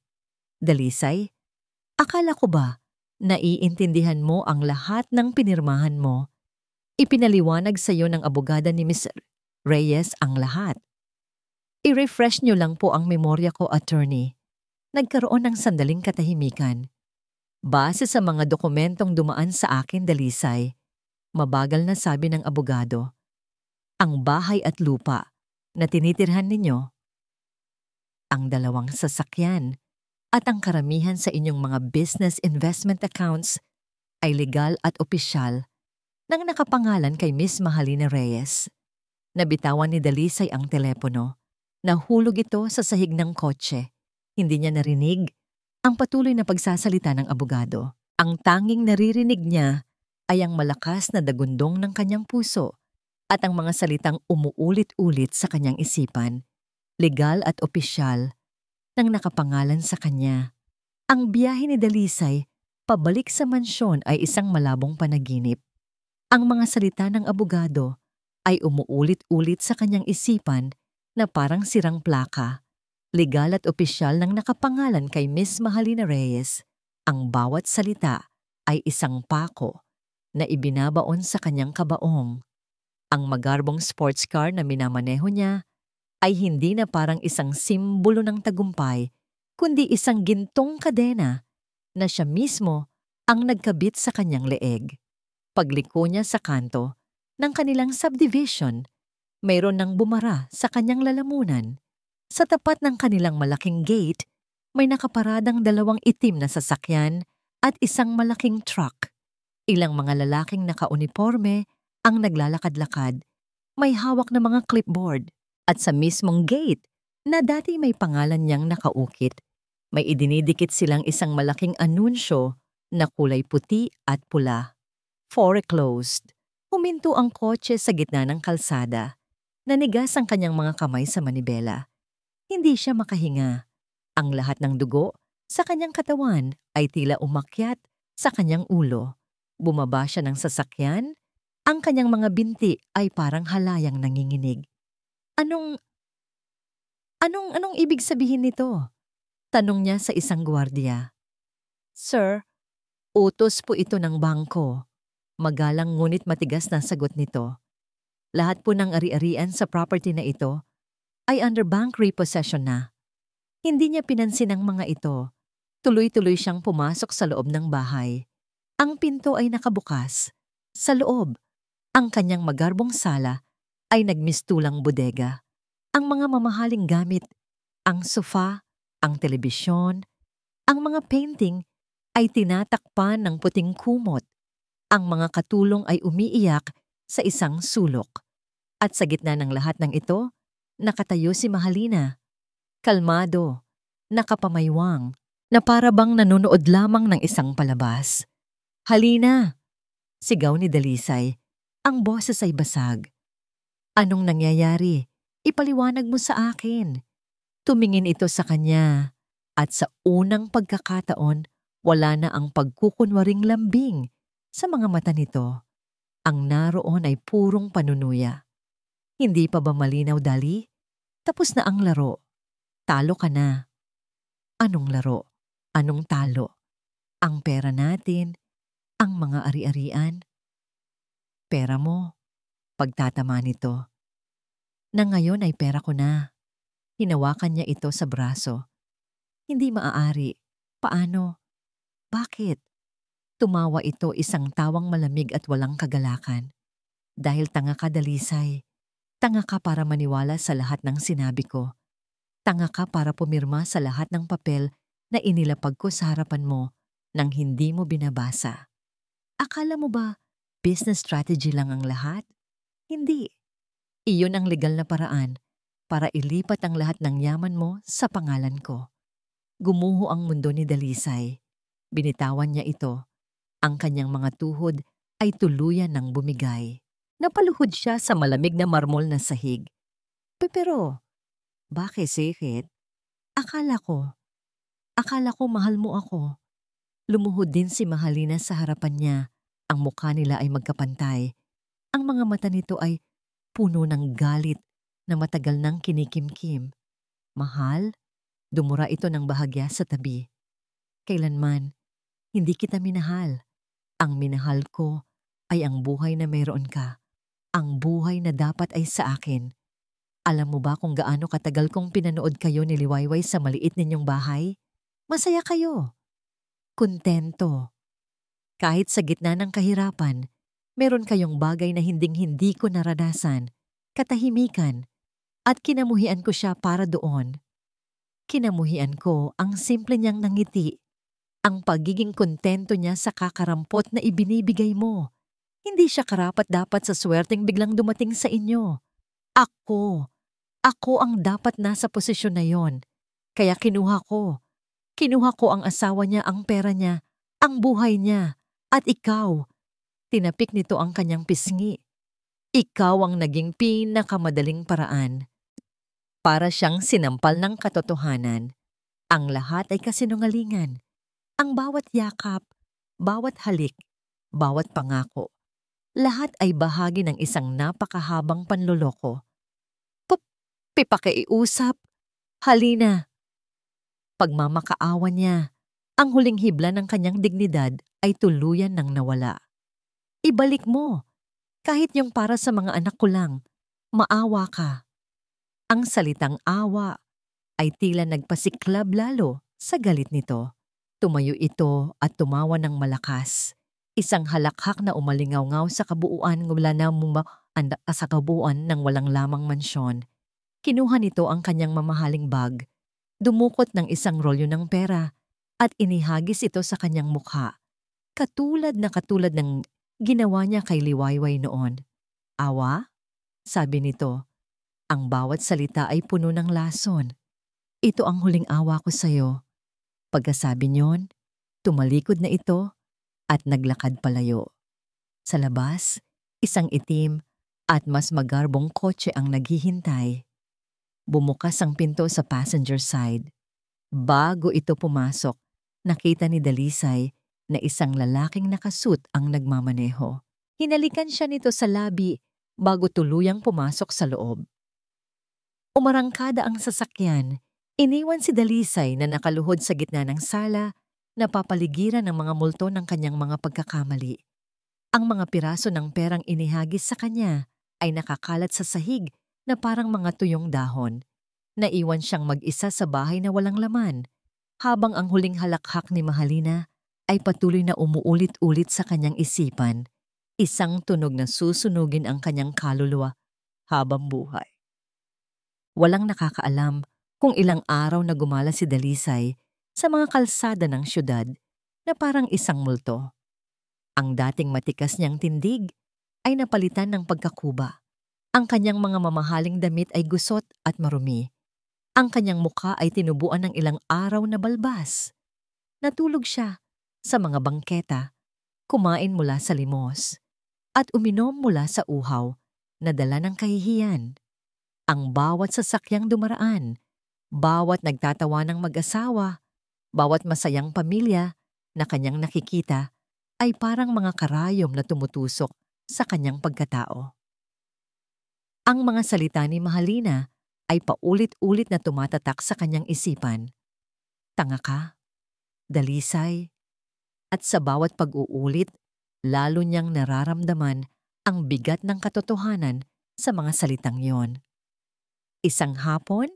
Dalisay, akala ko ba naiintindihan mo ang lahat ng pinirmahan mo? Ipinaliwanag sa iyo ng abogada ni Miss Reyes ang lahat. I-refresh niyo lang po ang memorya ko, attorney. Nagkaroon ng sandaling katahimikan. Base sa mga dokumentong dumaan sa akin, Dalisay, mabagal na sabi ng abogado, ang bahay at lupa na tinitirhan ninyo, ang 2 sasakyan at ang karamihan sa inyong mga business investment accounts ay legal at opisyal nang nakapangalan kay Miss Mahalina Reyes. Nabitawan ni Dalisay ang telepono. Nahulog ito sa sahig ng kotse. Hindi niya narinig ang patuloy na pagsasalita ng abogado. Ang tanging naririnig niya ay ang malakas na dagundong ng kanyang puso at ang mga salitang umuulit-ulit sa kanyang isipan, legal at opisyal, nang nakapangalan sa kanya. Ang biyahe ni Dalisay pabalik sa mansyon ay isang malabong panaginip. Ang mga salita ng abogado ay umuulit-ulit sa kanyang isipan na parang sirang plaka, legal at opisyal nang nakapangalan kay Miss Mahalina Reyes. Ang bawat salita ay isang pako na ibinabaon sa kanyang kabaong. Ang magarbong sports car na minamaneho niya ay hindi na parang isang simbolo ng tagumpay, kundi isang gintong kadena na siya mismo ang nagkabit sa kanyang leeg. Pagliko niya sa kanto ng kanilang subdivision, mayroon nang bumara sa kanyang lalamunan. Sa tapat ng kanilang malaking gate, may nakaparadang 2 itim na sasakyan at isang malaking truck. Ilang mga lalaking nakauniporme ang naglalakad-lakad, may hawak na mga clipboard, at sa mismong gate na dati may pangalan niyang nakaukit, may idinidikit silang isang malaking anunsyo na kulay puti at pula. Foreclosed. Huminto ang kotse sa gitna ng kalsada. Nanigas ang kanyang mga kamay sa manibela. Hindi siya makahinga. Ang lahat ng dugo sa kanyang katawan ay tila umakyat sa kanyang ulo. Bumaba siya ng sasakyan. Ang kanyang mga binti ay parang halayang nanginginig. Anong ibig sabihin nito? Tanong niya sa isang gwardiya. Sir, utos po ito ng bangko. Magalang ngunit matigas na sagot nito. Lahat po ng ari-arian sa property na ito ay under bank repossession na. Hindi niya pinansin ang mga ito. Tuloy-tuloy siyang pumasok sa loob ng bahay. Ang pinto ay nakabukas. Sa loob, ang kanyang magarbong sala ay nagmistulang bodega. Ang mga mamahaling gamit, ang sofa, ang telebisyon, ang mga painting ay tinatakpan ng puting kumot. Ang mga katulong ay umiiyak sa isang sulok. At sa gitna ng lahat ng ito, nakatayo si Mahalina. Kalmado, nakapamaywang, na para bang nanonood lamang ng isang palabas. Halina! Sigaw ni Dalisay. Ang boses ay basag. Anong nangyayari? Ipaliwanag mo sa akin. Tumingin ito sa kanya. At sa unang pagkakataon, wala na ang pagkukunwaring lambing sa mga mata nito. Ang naroon ay purong panunuya. Hindi pa ba malinaw, Dali? Tapos na ang laro. Talo ka na. Anong laro? Anong talo? Ang pera natin, ang mga ari-arian. Pera mo, pagtatama nito. Na ngayon ay pera ko na. Hinawakan niya ito sa braso. Hindi maaari. Paano? Bakit? Tumawa ito, isang tawang malamig at walang kagalakan. Dahil tanga ka, Dalisay. Tanga ka para maniwala sa lahat ng sinabi ko. Tanga ka para pumirma sa lahat ng papel na inilapag ko sa harapan mo nang hindi mo binabasa. Akala mo ba business strategy lang ang lahat? Hindi. Iyon ang legal na paraan para ilipat ang lahat ng yaman mo sa pangalan ko. Gumuho ang mundo ni Dalisay. Binitawan niya ito. Ang kanyang mga tuhod ay tuluyan ng bumigay. Napaluhod siya sa malamig na marmol na sahig. Pero, bakit sikit? Akala ko mahal mo ako. Lumuhod din si Mahalina sa harapan niya. Ang mukha nila ay magkapantay. Ang mga mata nito ay puno ng galit na matagal nang kinikimkim. Mahal, dumura ito ng bahagya sa tabi. Kailanman, hindi kita minahal. Ang minahal ko ay ang buhay na mayroon ka. Ang buhay na dapat ay sa akin. Alam mo ba kung gaano katagal kong pinanood kayo ni Liwayway sa maliit ninyong bahay? Masaya kayo. Kontento. Kahit sa gitna ng kahirapan, meron kayong bagay na hinding-hindi ko naranasan, katahimikan, at kinamuhian ko siya para doon. Kinamuhian ko ang simple niyang nangiti, ang pagiging kontento niya sa kakarampot na ibinibigay mo. Hindi siya karapat-dapat sa swerteng biglang dumating sa inyo. Ako ang dapat nasa posisyon na yon. Kaya kinuha ko. Kinuha ko ang asawa niya, ang pera niya, ang buhay niya, at ikaw. Tinapik nito ang kanyang pisngi. Ikaw ang naging pinakamadaling paraan. Para siyang sinampal ng katotohanan. Ang lahat ay kasinungalingan. Ang bawat yakap, bawat halik, bawat pangako, lahat ay bahagi ng isang napakahabang panloloko. Pipakiusap, halina. Pagmamakaawa niya, ang huling hibla ng kanyang dignidad ay tuluyan ng nawala. Ibalik mo, kahit yung para sa mga anak ko lang, maawa ka. Ang salitang awa ay tila nagpasiklab lalo sa galit nito. Tumayo ito at tumawa ng malakas. Isang halakhak na umalingaw-ngaw sa kabuuan sa kabuuan ng walang lamang mansyon. Kinuha nito ang kanyang mamahaling bag, dumukot ng isang rolyo ng pera at inihagis ito sa kanyang mukha. Katulad ng ginawa niya kay Liwayway noon. Awa? Sabi nito. Ang bawat salita ay puno ng lason. Ito ang huling awa ko sa'yo. Pagkasabi niyon, tumalikod na ito at naglakad palayo. Sa labas, isang itim at mas magarbong kotse ang naghihintay. Bumukas ang pinto sa passenger side. Bago ito pumasok, nakita ni Dalisay na isang lalaking nakasuit ang nagmamaneho. Hinalikan siya nito sa labi bago tuluyang pumasok sa loob. Umarangkada ang sasakyan. Iniwan si Dalisay na nakaluhod sa gitna ng sala, napapaligiran ng mga multo ng kanyang mga pagkakamali. Ang mga piraso ng perang inihagis sa kanya ay nakakalat sa sahig na parang mga tuyong dahon. Naiwan siyang mag-isa sa bahay na walang laman, habang ang huling halakhak ni Mahalina ay patuloy na umuulit-ulit sa kanyang isipan, isang tunog na susunugin ang kanyang kaluluwa habang buhay. Walang nakakaalam kung ilang araw na gumala si Dalisay sa mga kalsada ng syudad na parang isang multo. Ang dating matikas niyang tindig ay napalitan ng pagkakuba. Ang kanyang mga mamahaling damit ay gusot at marumi. Ang kanyang mukha ay tinubuan ng ilang araw na balbas. Natulog siya sa mga bangketa, kumain mula sa limos, at uminom mula sa uhaw na dala ng kahihiyan. Ang bawat sasakyang dumaraan, bawat nagtatawa ng mag-asawa, bawat masayang pamilya na kanyang nakikita ay parang mga karayom na tumutusok sa kanyang pagkatao. Ang mga salita ni Mahalina ay paulit-ulit na tumatatak sa kanyang isipan. Tanga ka, Dalisay, at sa bawat pag-uulit, lalo niyang nararamdaman ang bigat ng katotohanan sa mga salitang yon. Isang hapon,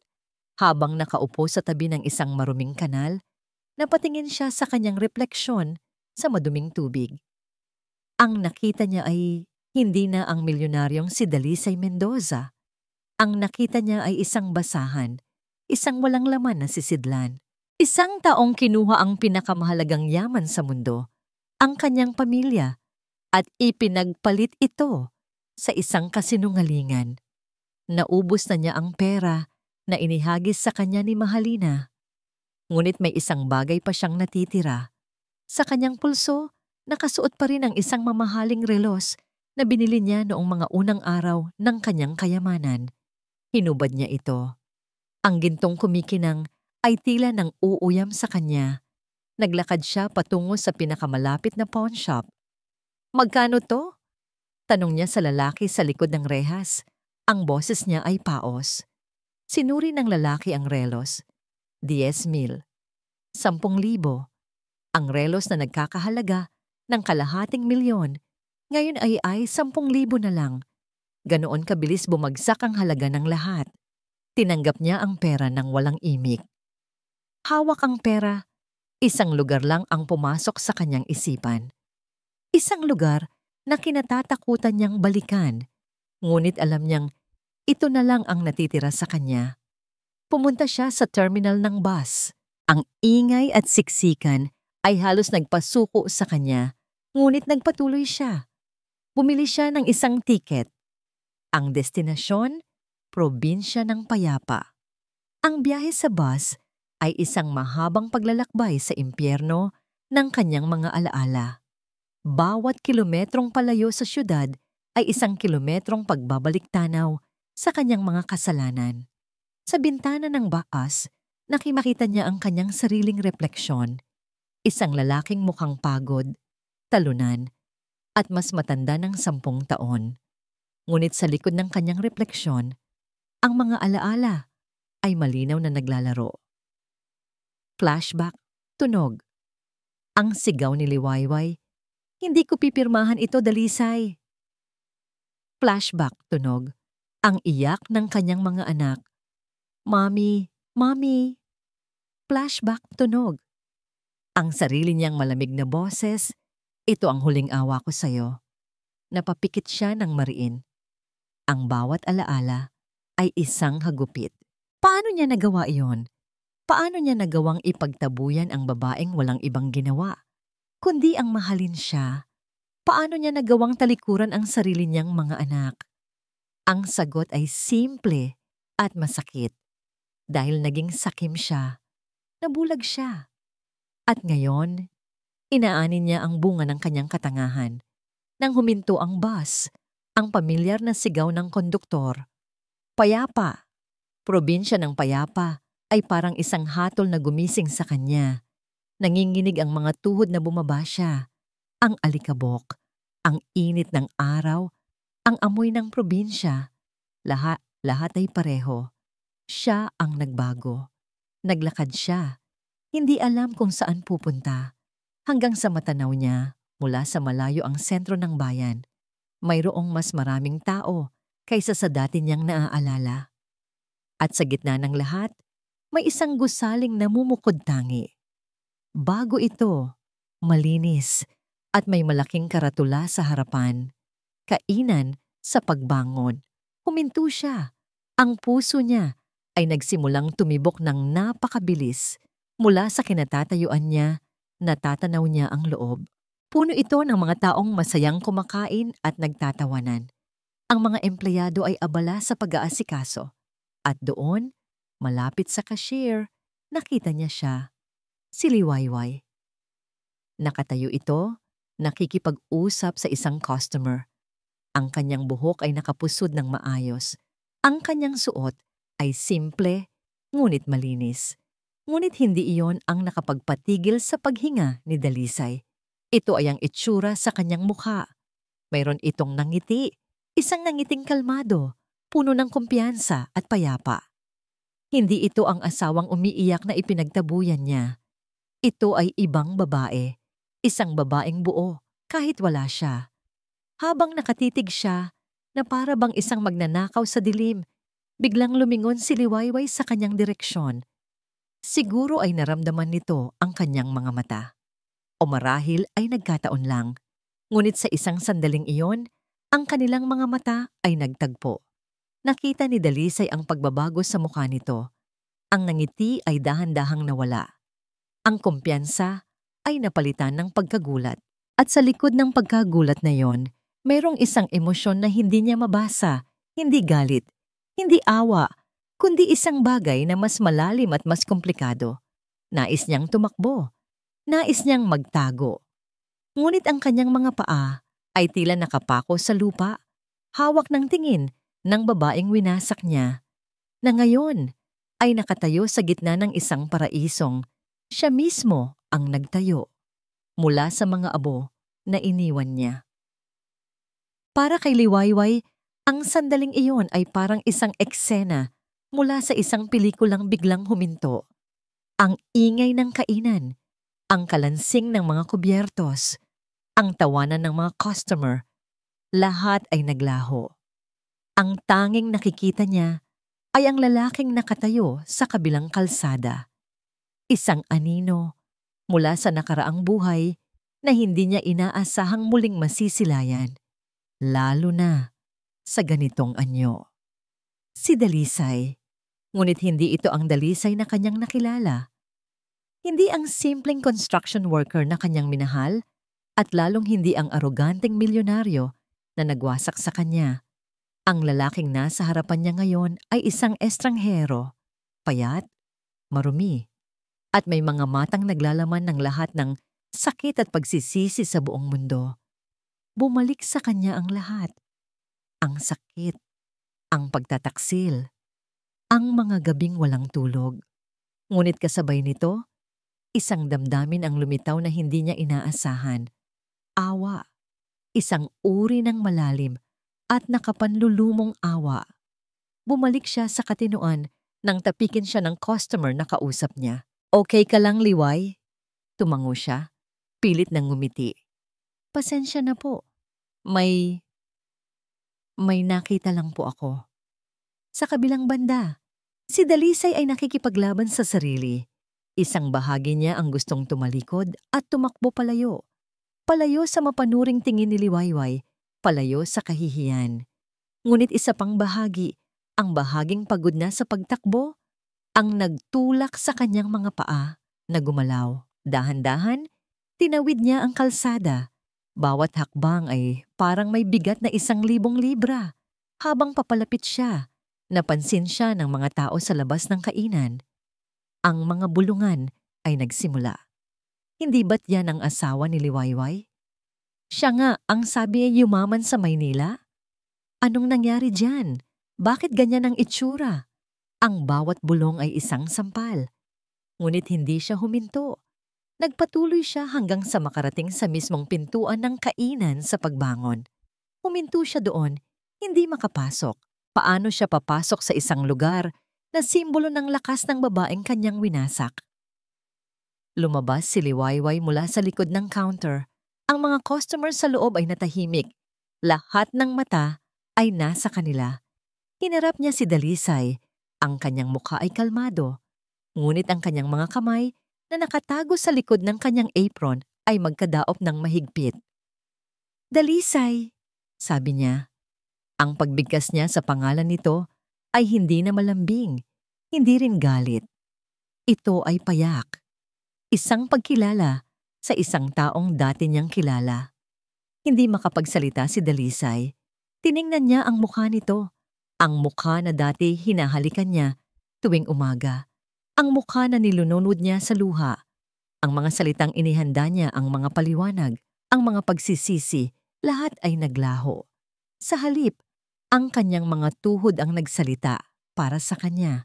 habang nakaupo sa tabi ng isang maruming kanal, napatingin siya sa kanyang refleksyon sa maduming tubig. Ang nakita niya ay hindi na ang milyonaryong si Dalisay Mendoza. Ang nakita niya ay isang basahan, isang walang laman na sisidlan. Isang taong kinuha ang pinakamahalagang yaman sa mundo, ang kanyang pamilya, at ipinagpalit ito sa isang kasinungalingan. Naubos na niya ang pera na inihagis sa kanya ni Mahalina. Ngunit may isang bagay pa siyang natitira. Sa kanyang pulso, nakasuot pa rin ang isang mamahaling relos na binili niya noong mga unang araw ng kanyang kayamanan. Hinubad niya ito. Ang gintong kumikinang ay tila nang uuyam sa kanya. Naglakad siya patungo sa pinakamalapit na pawn shop. Magkano to? Tanong niya sa lalaki sa likod ng rehas. Ang boses niya ay paos. Sinuri ng lalaki ang relos. 10,000. 10,000. Ang relos na nagkakahalaga ng kalahating milyon, ngayon ay 10,000 na lang. Ganoon kabilis bumagsak ang halaga ng lahat. Tinanggap niya ang pera ng walang imik. Hawak ang pera, isang lugar lang ang pumasok sa kanyang isipan. Isang lugar na kinatatakutan niyang balikan, ngunit alam niyang ito na lang ang natitira sa kanya. Pumunta siya sa terminal ng bus. Ang ingay at siksikan ay halos nagpasuko sa kanya, ngunit nagpatuloy siya. Bumili siya ng isang tiket. Ang destinasyon, probinsya ng Payapa. Ang biyahe sa bus ay isang mahabang paglalakbay sa impyerno ng kanyang mga alaala. Bawat kilometrong palayo sa syudad ay isang kilometrong pagbabalik tanaw sa kanyang mga kasalanan. Sa bintana ng bus, nakimakita niya ang kanyang sariling refleksyon. Isang lalaking mukhang pagod, talunan, at mas matanda ng 10 taon. Ngunit sa likod ng kanyang refleksyon, ang mga alaala ay malinaw na naglalaro. Flashback, tunog. Ang sigaw ni Liwayway, "Hindi ko pipirmahan ito, Dalisay." Flashback, tunog. Ang iyak ng kanyang mga anak, "Mommy, Mommy." Flashback, tunog. Ang sarili niyang malamig na boses, "Ito ang huling awa ko sa'yo." Napapikit siya ng mariin. Ang bawat alaala ay isang hagupit. Paano niya nagawa iyon? Paano niya nagawang ipagtabuyan ang babaeng walang ibang ginawa, kundi ang mahalin siya? Paano niya nagawang talikuran ang sarili niyang mga anak? Ang sagot ay simple at masakit. Dahil naging sakim siya, nabulag siya. At ngayon, inaanin niya ang bunga ng kanyang katangahan. Nang huminto ang bus, ang pamilyar na sigaw ng konduktor, "Payapa!" Probinsya ng Payapa ay parang isang hatol na gumising sa kanya. Nanginginig ang mga tuhod na bumaba siya. Ang alikabok, ang init ng araw, ang amoy ng probinsya. Lahat ay pareho. Siya ang nagbago. Naglakad siya. Hindi alam kung saan pupunta. Hanggang sa matanaw niya, mula sa malayo ang sentro ng bayan, mayroong mas maraming tao kaysa sa dati niyang naaalala. At sa gitna ng lahat, may isang gusaling namumukod tangi. Bago ito, malinis, at may malaking karatula sa harapan. Kainan sa pagbangon. Huminto siya. Ang puso niya ay nagsimulang tumibok ng napakabilis. Mula sa kinatatayuan niya, natatanaw niya ang loob. Puno ito ng mga taong masayang kumakain at nagtatawanan. Ang mga empleyado ay abala sa pag-aasikaso. At doon, malapit sa cashier, nakita niya siya. Si Liwayway. Nakatayo ito, nakikipag-usap sa isang customer. Ang kanyang buhok ay nakapusod ng maayos. Ang kanyang suot ay simple, ngunit malinis. Ngunit hindi iyon ang nakapagpatigil sa paghinga ni Dalisay. Ito ay ang itsura sa kanyang mukha. Mayroon itong nangiti, isang nangiting kalmado, puno ng kumpiyansa at payapa. Hindi ito ang asawang umiiyak na ipinagtabuyan niya. Ito ay ibang babae, isang babaeng buo kahit wala siya. Habang nakatitig siya, na para bang isang magnanakaw sa dilim, biglang lumingon si Liwayway sa kanyang direksyon. Siguro ay naramdaman nito ang kanyang mga mata. O marahil ay nagkataon lang. Ngunit sa isang sandaling iyon, ang kanilang mga mata ay nagtagpo. Nakita ni Dalisay ang pagbabago sa mukha nito. Ang nangiti ay dahan-dahang nawala. Ang kumpiyansa ay napalitan ng pagkagulat. At sa likod ng pagkagulat na yon, mayroong isang emosyon na hindi niya mabasa, hindi galit, hindi awa, kundi isang bagay na mas malalim at mas komplikado. Nais niyang tumakbo. Nais niyang magtago. Ngunit ang kanyang mga paa ay tila nakapako sa lupa, hawak ng tingin ng babaeng winasak niya, na ngayon ay nakatayo sa gitna ng isang paraisong siya mismo ang nagtayo mula sa mga abo na iniwan niya. Para kay Liwayway, Ang sandaling iyon ay parang isang eksena mula sa isang pelikulang biglang huminto. Ang ingay ng kainan, ang kalansing ng mga kubyertos, ang tawanan ng mga customer, lahat ay naglaho. Ang tanging nakikita niya ay ang lalaking nakatayo sa kabilang kalsada. Isang anino mula sa nakaraang buhay na hindi niya inaasahang muling masisilayan, lalo na sa ganitong anyo. Si Dalisay, ngunit hindi ito ang Dalisay na kanyang nakilala. Hindi ang simpleng construction worker na kanyang minahal at lalong hindi ang aroganteng milyonaryo na nagwasak sa kanya. Ang lalaking nasa harapan niya ngayon ay isang estranghero, payat, marumi, at may mga matang naglalaman ng lahat ng sakit at pagsisisi sa buong mundo. Bumalik sa kanya ang lahat. Ang sakit, ang pagtataksil, ang mga gabing walang tulog. Ngunit kasabay nito, isang damdamin ang lumitaw na hindi niya inaasahan. Awa, isang uri ng malalim at nakapanlulumong awa. Bumalik siya sa katinoan nang tapikin siya ng customer na kausap niya. Okay ka lang, Liway? Tumango siya, pilit ng ngumiti. Pasensya na po. May nakita lang po ako. Sa kabilang banda, si Dalisay ay nakikipaglaban sa sarili. Isang bahagi niya ang gustong tumalikod at tumakbo palayo. Palayo sa mapanuring tingin ni Liwayway, palayo sa kahihiyan. Ngunit isa pang bahagi, ang bahaging pagod na sa pagtakbo, ang nagtulak sa kanyang mga paa na gumalaw. Dahan-dahan, tinawid niya ang kalsada. Bawat hakbang ay parang may bigat na 1,000 libra. Habang papalapit siya, napansin siya ng mga tao sa labas ng kainan. Ang mga bulungan ay nagsimula. Hindi ba't yan ang asawa ni Liwayway? Siya nga ang sabi ay yumaman sa Maynila? Anong nangyari dyan? Bakit ganyan ang itsura? Ang bawat bulong ay isang sampal. Ngunit hindi siya huminto. Nagpatuloy siya hanggang sa makarating sa mismong pintuan ng kainan sa pagbangon. Huminto siya doon, hindi makapasok. Paano siya papasok sa isang lugar na simbolo ng lakas ng babaeng kanyang winasak? Lumabas si Liwayway mula sa likod ng counter. Ang mga customer sa loob ay natahimik. Lahat ng mata ay nasa kanila. Hinarap niya si Dalisay. Ang kanyang mukha ay kalmado. Ngunit ang kanyang mga kamay na nakatago sa likod ng kanyang apron ay magkadaop ng mahigpit. Dalisay, sabi niya. Ang pagbigkas niya sa pangalan nito ay hindi na malambing, hindi rin galit. Ito ay payak. Isang pagkilala sa isang taong dati niyang kilala. Hindi makapagsalita si Dalisay. Tiningnan niya ang mukha nito. Ang mukha na dati hinahalikan niya tuwing umaga. Ang mukha na nilununod niya sa luha. Ang mga salitang inihanda niya, ang mga paliwanag, ang mga pagsisisi, lahat ay naglaho. Sa halip, ang kanyang mga tuhod ang nagsalita para sa kanya.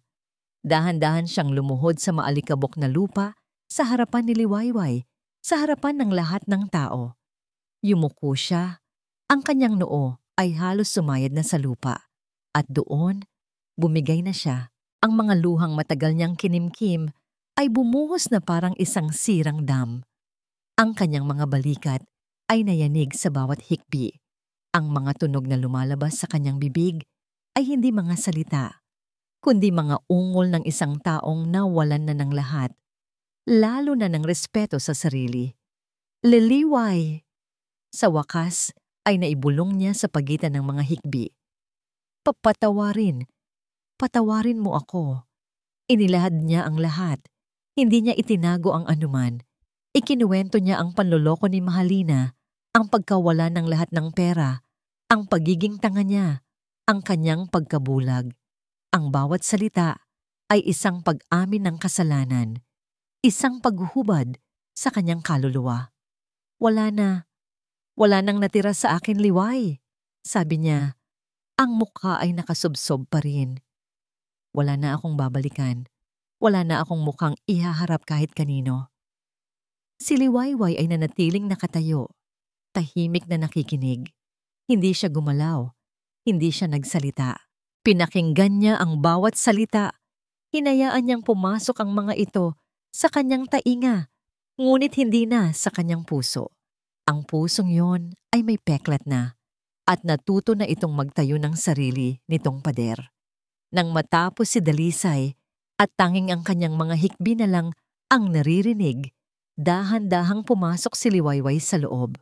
Dahan-dahan siyang lumuhod sa maalikabok na lupa sa harapan ni Liwayway, sa harapan ng lahat ng tao. Yumuko siya. Ang kanyang noo ay halos sumayad na sa lupa. At doon, bumigay na siya. Ang mga luhang matagal niyang kinimkim ay bumuhos na parang isang sirang dam. Ang kanyang mga balikat ay nayanig sa bawat hikbi. Ang mga tunog na lumalabas sa kanyang bibig ay hindi mga salita, kundi mga ungol ng isang taong nawalan na ng lahat, lalo na ng respeto sa sarili. Liliway! Sa wakas ay naibulong niya sa pagitan ng mga hikbi. Patawarin mo ako. Inilahad niya ang lahat. Hindi niya itinago ang anuman. Ikinuwento niya ang panloloko ni Mahalina, ang pagkawala ng lahat ng pera, ang pagiging tanga niya, ang kanyang pagkabulag. Ang bawat salita ay isang pag-amin ng kasalanan, isang paghuhubad sa kanyang kaluluwa. Wala nang natira sa akin, Liway, sabi niya. Ang mukha ay nakasubsob pa rin. Wala na akong babalikan. Wala na akong mukhang ihaharap kahit kanino. Si Liwayway ay nanatiling nakatayo, tahimik na nakikinig. Hindi siya gumalaw. Hindi siya nagsalita. Pinakinggan niya ang bawat salita. Hinayaan niyang pumasok ang mga ito sa kanyang tainga, ngunit hindi na sa kanyang puso. Ang pusong yon ay may peklat na at natuto na itong magtayo ng sarili nitong pader. Nang matapos si Dalisay at tanging ang kanyang mga hikbi na lang ang naririnig, dahan-dahang pumasok si Liwayway sa loob.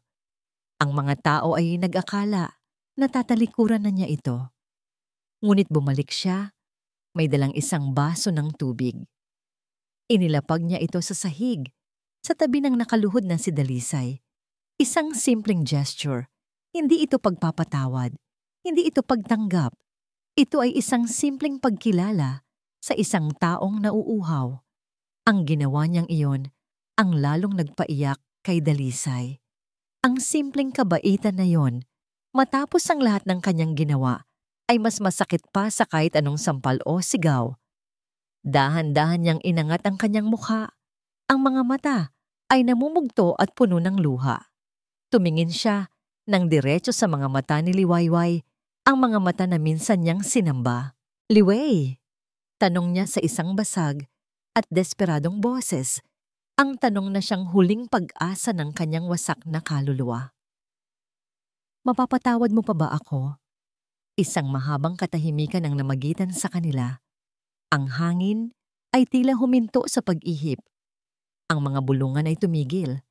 Ang mga tao ay nag-akala na tatalikuran na niya ito. Ngunit bumalik siya, may dalang isang baso ng tubig. Inilapag niya ito sa sahig, sa tabi ng nakaluhod na si Dalisay. Isang simpleng gesture. Hindi ito pagpapatawad. Hindi ito pagtanggap. Ito ay isang simpleng pagkilala sa isang taong nauuhaw. Ang ginawa niyang iyon ang lalong nagpaiyak kay Dalisay. Ang simpleng kabaitan na yon, matapos ang lahat ng kanyang ginawa, ay mas masakit pa sa kahit anong sampal o sigaw. Dahan-dahan niyang inangat ang kanyang mukha. Ang mga mata ay namumugto at puno ng luha. Tumingin siya nang diretso sa mga mata ni Liwayway, ang mga mata na minsan niyang sinamba. "Liway?" tanong niya sa isang basag at desperadong boses. Ang tanong na siyang huling pag-asa ng kanyang wasak na kaluluwa. "Mapapatawad mo pa ba ako?" Isang mahabang katahimikan ang namagitan sa kanila. Ang hangin ay tila huminto sa pag-ihip. Ang mga bulungan ay tumigil.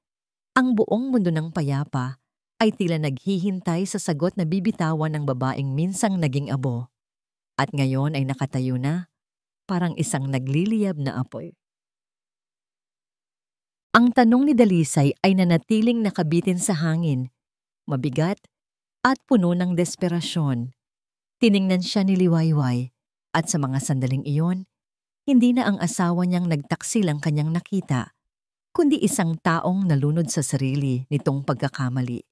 Ang buong mundo ng payapa ay tila naghihintay sa sagot na bibitawan ng babaeng minsang naging abo. At ngayon ay nakatayo na, parang isang nagliliyab na apoy. Ang tanong ni Dalisay ay nanatiling nakabitin sa hangin, mabigat at puno ng desperasyon. Tiningnan siya ni Liwayway at sa mga sandaling iyon, hindi na ang asawa niyang nagtaksil ang kanyang nakita, kundi isang taong nalunod sa sarili nitong pagkakamali,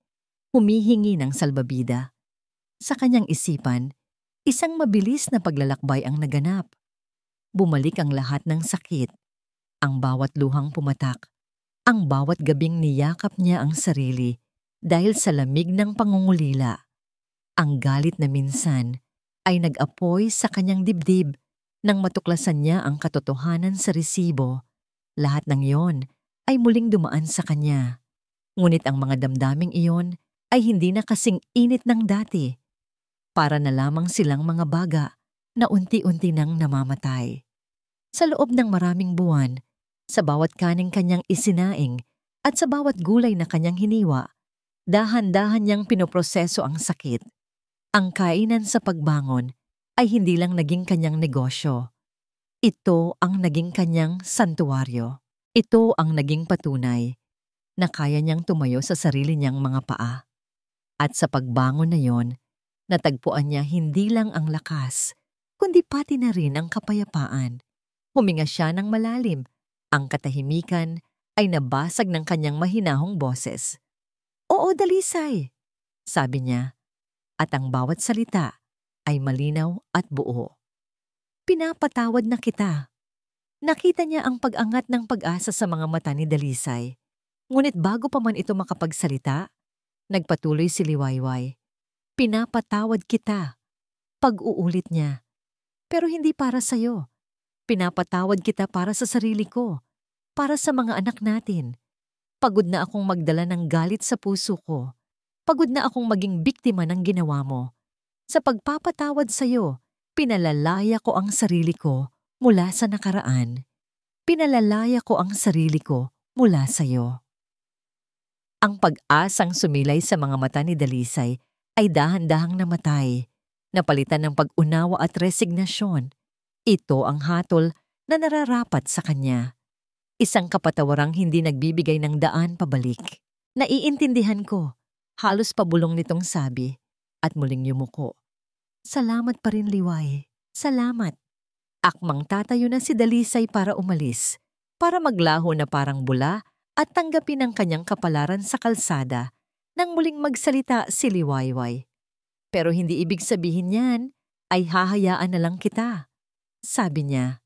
humihingi ng salbabida. Sa kanyang isipan, isang mabilis na paglalakbay ang naganap. Bumalik ang lahat ng sakit, ang bawat luhang pumatak, ang bawat gabing niyakap niya ang sarili dahil sa lamig ng pangungulila. Ang galit na minsan ay nag-apoy sa kanyang dibdib nang matuklasan niya ang katotohanan sa resibo. Lahat ng iyon ay muling dumaan sa kanya. Ngunit ang mga damdaming iyon ay hindi na kasing init ng dati. Para na lamang silang mga baga na unti-unti nang namamatay. Sa loob ng maraming buwan, sa bawat kaning kanyang isinaing at sa bawat gulay na kanyang hiniwa, dahan-dahan niyang pinoproseso ang sakit. Ang kainan sa pagbangon ay hindi lang naging kanyang negosyo. Ito ang naging kanyang santuwaryo. Ito ang naging patunay na kaya niyang tumayo sa sarili niyang mga paa. At sa pagbangon na yon, natagpuan niya hindi lang ang lakas, kundi pati na rin ang kapayapaan. Huminga siya ng malalim. Ang katahimikan ay nabasag ng kanyang mahinahong boses. "Oo, Dalisay," sabi niya. At ang bawat salita ay malinaw at buo. "Pinapatawad na kita." Nakita niya ang pag-angat ng pag-asa sa mga mata ni Dalisay. Ngunit bago pa man ito makapagsalita, nagpatuloy si Liwayway. "Pinapatawad kita." Pag-uulit niya. "Pero hindi para sa'yo. Pinapatawad kita para sa sarili ko, para sa mga anak natin. Pagod na akong magdala ng galit sa puso ko. Pagod na akong maging biktima ng ginawa mo. Sa pagpapatawad sa'yo, pinalalaya ko ang sarili ko mula sa nakaraan. Pinalalaya ko ang sarili ko mula sa'yo." Ang pag-asang sumilay sa mga mata ni Dalisay ay dahan-dahang namatay, napalitan ng pag-unawa at resignasyon. Ito ang hatol na nararapat sa kanya. Isang kapatawarang hindi nagbibigay ng daan pabalik. "Naiintindihan ko," halos pabulong nitong sabi, at muling yumuko. "Salamat pa rin, Liway. Salamat." Akmang tatayo na si Dalisay para umalis, para maglaho na parang bula at tanggapin ang kanyang kapalaran sa kalsada nang muling magsalita si Liwayway. "Pero hindi ibig sabihin niyan ay hahayaan na lang kita," sabi niya.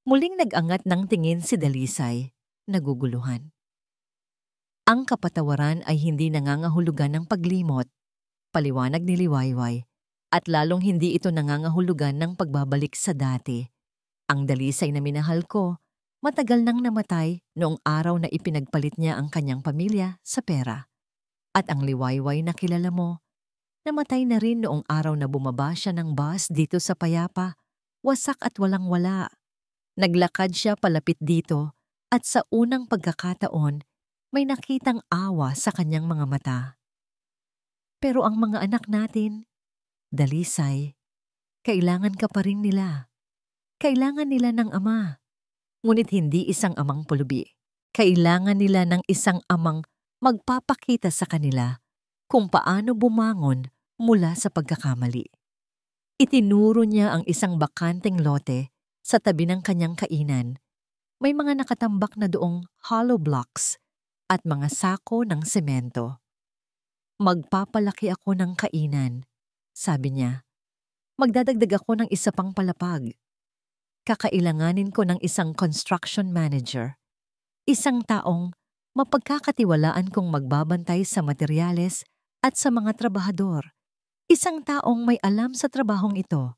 Muling nag-angat ng tingin si Dalisay, naguguluhan. Ang kapatawaran ay hindi nangangahulugan ng paglimot. Paliwanag ni Liwayway. At lalong hindi ito nangangahulugan ng pagbabalik sa dati. Ang Dalisay na minahal ko, matagal nang namatay noong araw na ipinagpalit niya ang kanyang pamilya sa pera. At ang Liwayway na kilala mo, namatay na rin noong araw na bumaba siya ng bus dito sa Payapa, wasak at walang-wala. Naglakad siya palapit dito at sa unang pagkakataon, may nakitang awa sa kanyang mga mata. Pero ang mga anak natin, Dalisay, kailangan ka pa rin nila. Kailangan nila ng ama. Ngunit hindi isang amang pulubi. Kailangan nila ng isang amang magpapakita sa kanila kung paano bumangon mula sa pagkakamali. Itinuro niya ang isang bakanteng lote sa tabi ng kanyang kainan. May mga nakatambak na doong hollow blocks at mga sako ng semento. Magpapalaki ako ng kainan, sabi niya. Magdadagdag ako ng isa pang palapag. Kakailanganin ko ng isang construction manager. Isang taong mapagkakatiwalaan kong magbabantay sa materyales at sa mga trabahador. Isang taong may alam sa trabahong ito.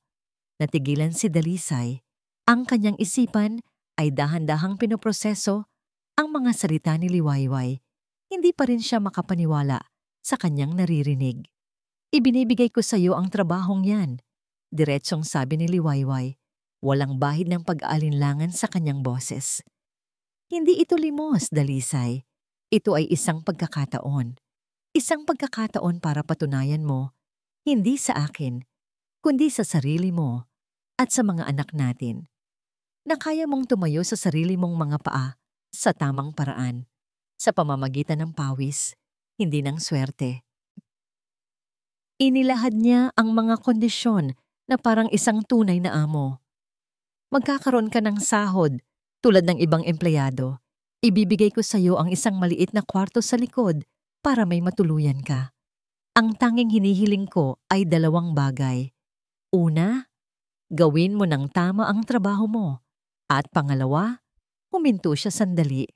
Natigilan si Dalisay. Ang kanyang isipan ay dahan-dahang pinoproseso ang mga salita ni Liwayway. Hindi pa rin siya makapaniwala sa kanyang naririnig. Ibinibigay ko sa iyo ang trabahong yan, diretsong sabi ni Liwayway. Walang bahid ng pag-aalinlangan sa kanyang boses. Hindi ito limos, Dalisay. Ito ay isang pagkakataon. Isang pagkakataon para patunayan mo, hindi sa akin, kundi sa sarili mo at sa mga anak natin, na kaya mong tumayo sa sarili mong mga paa sa tamang paraan, sa pamamagitan ng pawis, hindi ng swerte. Inilahad niya ang mga kondisyon na parang isang tunay na amo. Magkakaroon ka ng sahod tulad ng ibang empleyado. Ibibigay ko sa iyo ang isang maliit na kwarto sa likod para may matuluyan ka. Ang tanging hinihiling ko ay 2 bagay. Una, gawin mo ng tama ang trabaho mo. At pangalawa, huminto siya sandali.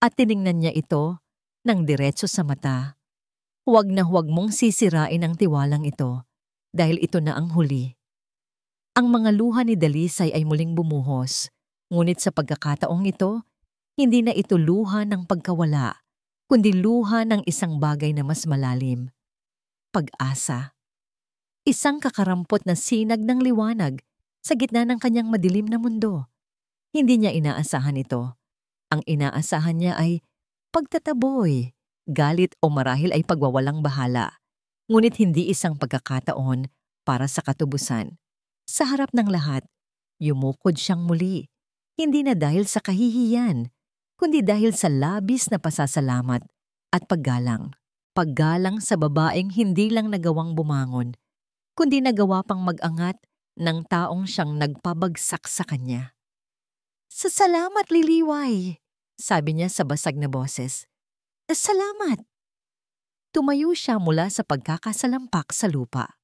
At tiningnan niya ito ng diretso sa mata. Huwag na huwag mong sisirain ang tiwalang ito dahil ito na ang huli. Ang mga luha ni Dalisay ay muling bumuhos, ngunit sa pagkakataong ito, hindi na ito luha ng pagkawala, kundi luha ng isang bagay na mas malalim. Pag-asa. Isang kakarampot na sinag ng liwanag sa gitna ng kanyang madilim na mundo. Hindi niya inaasahan ito. Ang inaasahan niya ay pagtataboy, galit o marahil ay pagwawalang bahala. Ngunit hindi isang pagkakataon para sa katubusan. Sa harap ng lahat, yumukod siyang muli. Hindi na dahil sa kahihiyan, kundi dahil sa labis na pasasalamat at paggalang. Paggalang sa babaeng hindi lang nagawang bumangon, kundi nagawa pang mag-angat ng taong siyang nagpabagsak sa kanya. "Salamat, Liliway," sabi niya sa basag na boses. "Salamat." Tumayo siya mula sa pagkakasalampak sa lupa.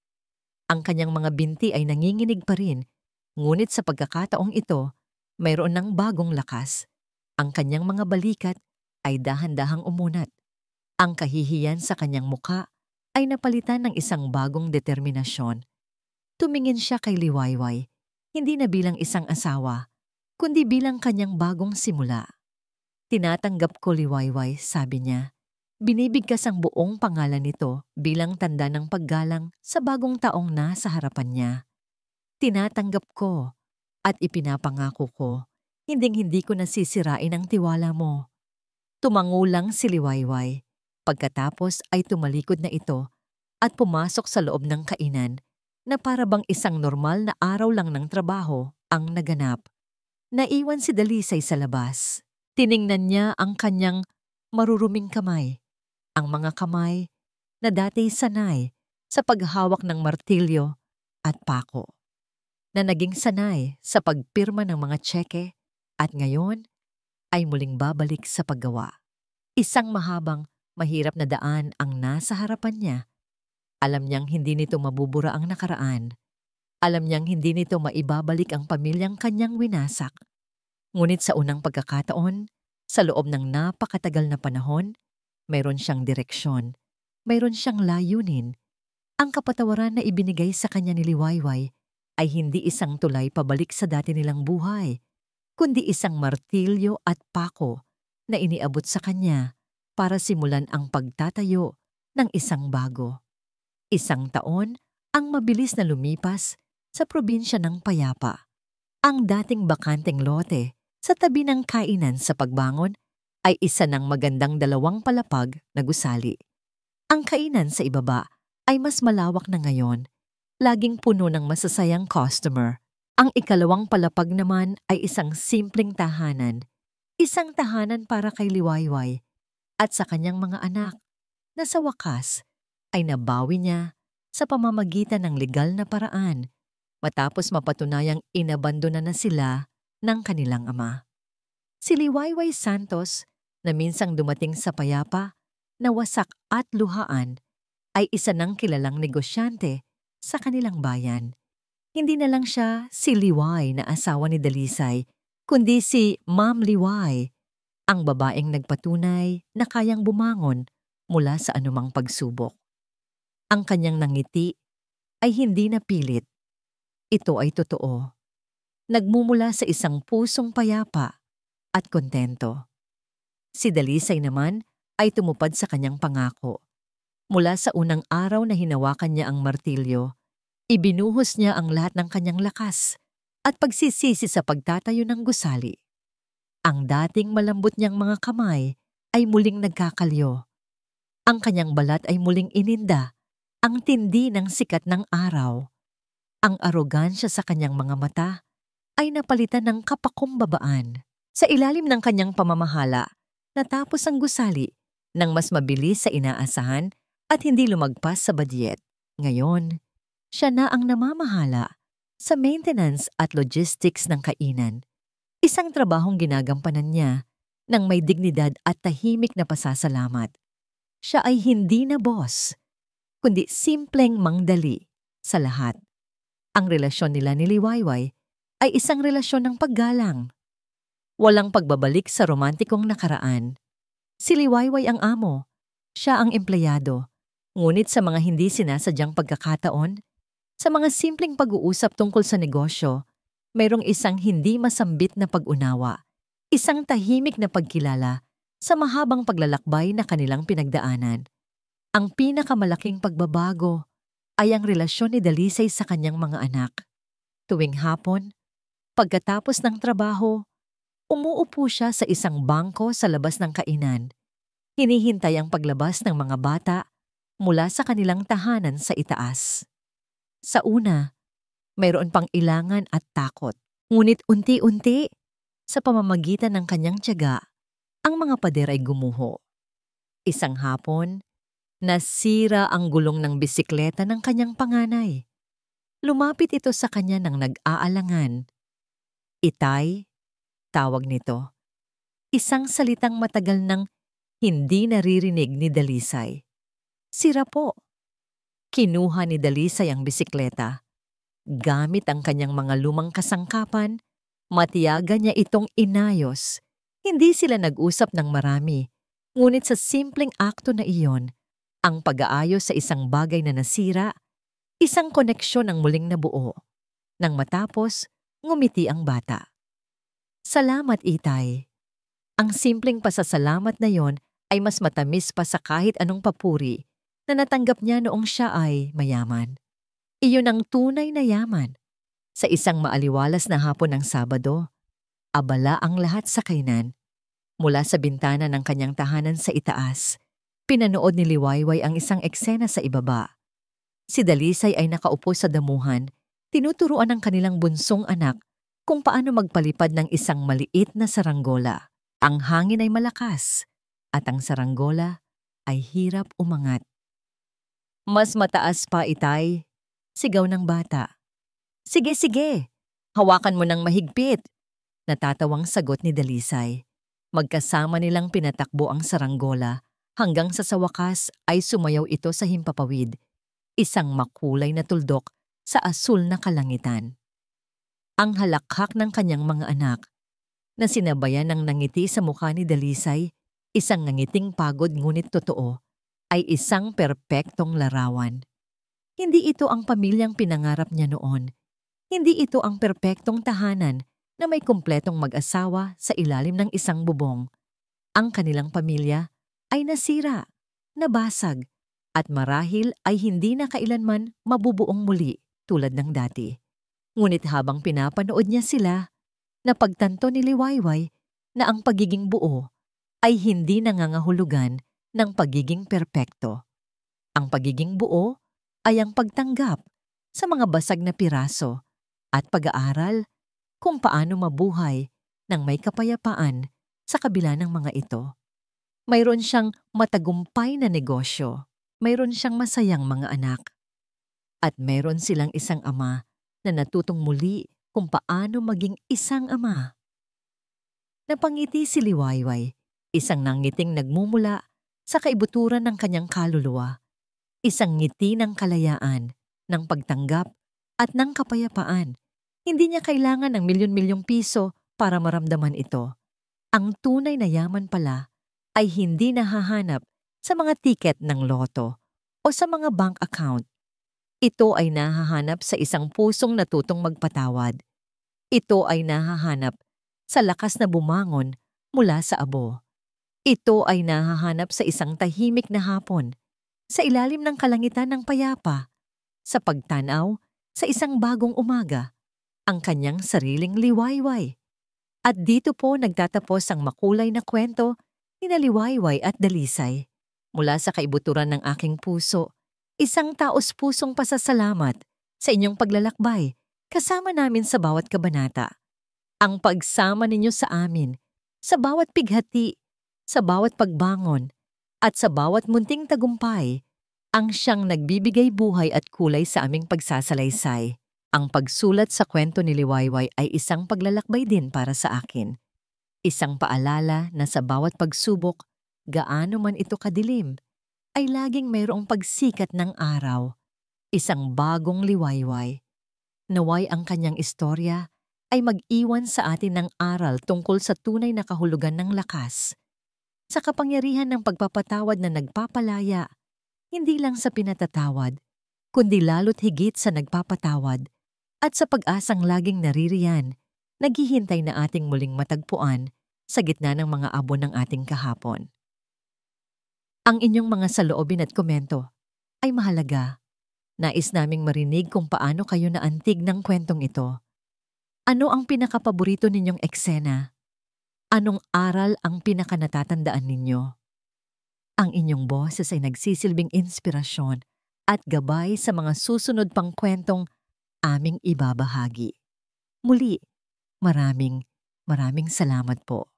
Ang kanyang mga binti ay nanginginig pa rin, ngunit sa pagkakataong ito, mayroon ng bagong lakas. Ang kanyang mga balikat ay dahan-dahang umunat. Ang kahihiyan sa kanyang muka ay napalitan ng isang bagong determinasyon. Tumingin siya kay Liwayway, hindi na bilang isang asawa, kundi bilang kanyang bagong simula. "Tinatanggap ko, Liwayway," sabi niya. Binibigkas ang buong pangalan nito bilang tanda ng paggalang sa bagong taong nasa harapan niya. Tinatanggap ko at ipinapangako ko, hinding-hindi ko nasisirain ang tiwala mo. Tumangulang si Liwayway. Pagkatapos ay tumalikod na ito at pumasok sa loob ng kainan na para bang isang normal na araw lang ng trabaho ang naganap. Naiwan si Dalisay sa labas. Tiningnan niya ang kanyang maruruming kamay. Ang mga kamay na dati sanay sa paghawak ng martilyo at pako. Na naging sanay sa pagpirma ng mga tseke at ngayon ay muling babalik sa paggawa. Isang mahabang, mahirap na daan ang nasa harapan niya. Alam niyang hindi nito mabubura ang nakaraan. Alam niyang hindi nito maibabalik ang pamilyang kanyang winasak. Ngunit sa unang pagkakataon, sa loob ng napakatagal na panahon, mayroon siyang direksyon, mayroon siyang layunin, Ang kapatawaran na ibinigay sa kanya ni Liwayway ay hindi isang tulay pabalik sa dati nilang buhay, kundi isang martilyo at pako na iniabot sa kanya para simulan ang pagtatayo ng isang bago. Isang taon ang mabilis na lumipas sa probinsya ng Payapa. Ang dating bakanteng lote sa tabi ng kainan sa Pagbangon ay isa ng magandang 2 palapag na gusali. Ang kainan sa ibaba ay mas malawak na ngayon, laging puno ng masasayang customer. Ang ikalawang palapag naman ay isang simpleng tahanan, isang tahanan para kay Liwayway at sa kanyang mga anak na sa wakas ay nabawi niya sa pamamagitan ng legal na paraan matapos mapatunayang inabandona na sila ng kanilang ama. Si Liwayway Santos na minsang dumating sa Payapa na wasak at luhaan ay isa ng kilalang negosyante sa kanilang bayan. Hindi na lang siya si Liway na asawa ni Dalisay, kundi si Ma'am Liway, ang babaeng nagpatunay na kayang bumangon mula sa anumang pagsubok. Ang kanyang nangiti ay hindi napilit. Ito ay totoo. Nagmumula sa isang pusong payapa at kontento. Si Dalisay naman ay tumupad sa kanyang pangako. Mula sa unang araw na hinawakan niya ang martilyo, ibinuhos niya ang lahat ng kanyang lakas at pagsisisi sa pagtatayo ng gusali. Ang dating malambot niyang mga kamay ay muling nagkakalyo. Ang kanyang balat ay muling ininda, ang tindi ng sikat ng araw. Ang arogansya sa kanyang mga mata ay napalitan ng kapakumbabaan. Sa ilalim ng kanyang pamamahala, natapos ang gusali nang mas mabilis sa inaasahan at hindi lumagpas sa badyet. Ngayon, siya na ang namamahala sa maintenance at logistics ng kainan. Isang trabahong ginagampanan niya ng may dignidad at tahimik na pasasalamat. Siya ay hindi na boss, kundi simpleng mangdali sa lahat. Ang relasyon nila ni Liwayway ay isang relasyon ng paggalang. Walang pagbabalik sa romantikong nakaraan. Si Liwayway ang amo, siya ang empleyado. Ngunit sa mga hindi sinasadyang pagkakataon, sa mga simpleng pag-uusap tungkol sa negosyo, mayroong isang hindi masambit na pag-unawa, isang tahimik na pagkilala sa mahabang paglalakbay na kanilang pinagdaanan. Ang pinakamalaking pagbabago ay ang relasyon ni Dalisay sa kanyang mga anak. Tuwing hapon, pagkatapos ng trabaho, umuupo siya sa isang bangko sa labas ng kainan. Hinihintay ang paglabas ng mga bata mula sa kanilang tahanan sa itaas. Sa una, mayroon pang ilangan at takot. Ngunit unti-unti, sa pamamagitan ng kanyang tiyaga, ang mga pader ay gumuho. Isang hapon, nasira ang gulong ng bisikleta ng kanyang panganay. Lumapit ito sa kanya ng nag-aalangan. Itay, tawag nito. Isang salitang matagal nang hindi naririnig ni Dalisay. Sira po. Kinuha ni Dalisay ang bisikleta. Gamit ang kanyang mga lumang kasangkapan, matiyaga niya itong inayos. Hindi sila nag-usap ng marami, ngunit sa simpleng akto na iyon, ang pag-aayos sa isang bagay na nasira, isang koneksyon ang muling nabuo. Nang matapos, ngumiti ang bata. Salamat, Itay. Ang simpleng pasasalamat na yon ay mas matamis pa sa kahit anong papuri na natanggap niya noong siya ay mayaman. Iyon ang tunay na yaman. Sa isang maaliwalas na hapon ng Sabado, abala ang lahat sa kainan. Mula sa bintana ng kanyang tahanan sa itaas, pinanood ni Liwayway ang isang eksena sa ibaba. Si Dalisay ay nakaupo sa damuhan, tinuturuan ng kanilang bunsong anak kung paano magpalipad ng isang maliit na saranggola. Ang hangin ay malakas at ang saranggola ay hirap umangat. Mas mataas pa, Itay, sigaw ng bata. Sige, sige, hawakan mo ng mahigpit, natatawang sagot ni Dalisay. Magkasama nilang pinatakbo ang saranggola hanggang sa wakas ay sumayaw ito sa himpapawid, isang makulay na tuldok sa asul na kalangitan. Ang halakhak ng kanyang mga anak, na sinabayan ng nangiti sa mukha ni Dalisay, isang nangiting pagod ngunit totoo, ay isang perpektong larawan. Hindi ito ang pamilyang pinangarap niya noon. Hindi ito ang perpektong tahanan na may kumpletong mag-asawa sa ilalim ng isang bubong. Ang kanilang pamilya ay nasira, nabasag, at marahil ay hindi na kailanman mabubuong muli tulad ng dati. Ngunit habang pinapanood niya sila, napagtanto ni Liwayway na ang pagiging buo ay hindi nangangahulugan ng pagiging perpekto. Ang pagiging buo ay ang pagtanggap sa mga basag na piraso at pag-aaral kung paano mabuhay ng may kapayapaan sa kabila ng mga ito. Mayroon siyang matagumpay na negosyo, mayroon siyang masayang mga anak, at mayroon silang isang ama na natutong muli kung paano maging isang ama. Napangiti si Liwayway, isang nangiting nagmumula sa kaibuturan ng kanyang kaluluwa, isang ngiti ng kalayaan, ng pagtanggap at ng kapayapaan. Hindi niya kailangan ng milyon-milyong piso para maramdaman ito. Ang tunay na yaman pala ay hindi nahahanap sa mga tiket ng loto o sa mga bank account. Ito ay nahahanap sa isang pusong natutong magpatawad. Ito ay nahahanap sa lakas na bumangon mula sa abo. Ito ay nahahanap sa isang tahimik na hapon, sa ilalim ng kalangitan ng payapa, sa pagtanaw sa isang bagong umaga, ang kanyang sariling Liwayway. At dito po nagtatapos ang makulay na kwento ni Liwayway at Dalisay. Mula sa kaibuturan ng aking puso, isang taos-pusong pasasalamat sa inyong paglalakbay kasama namin sa bawat kabanata. Ang pagsama ninyo sa amin, sa bawat pighati, sa bawat pagbangon, at sa bawat munting tagumpay, ang siyang nagbibigay buhay at kulay sa aming pagsasalaysay. Ang pagsulat sa kwento ni Liwayway ay isang paglalakbay din para sa akin. Isang paalala na sa bawat pagsubok, gaano man ito kadilim, ay laging mayroong pagsikat ng araw. Isang bagong Liwayway. Naway ang kanyang istorya ay mag-iwan sa atin ng aral tungkol sa tunay na kahulugan ng lakas, sa kapangyarihan ng pagpapatawad na nagpapalaya, hindi lang sa pinatatawad, kundi lalo't higit sa nagpapatawad, at sa pag-asang laging naririyan, naghihintay na ating muling matagpuan sa gitna ng mga abo ng ating kahapon. Ang inyong mga saloobin at komento ay mahalaga. Nais naming marinig kung paano kayo naantig ng kwentong ito. Ano ang pinakapaborito ninyong eksena? Anong aral ang pinakanatatandaan ninyo? Ang inyong boses ay nagsisilbing inspirasyon at gabay sa mga susunod pang kwentong aming ibabahagi. Muli, maraming salamat po.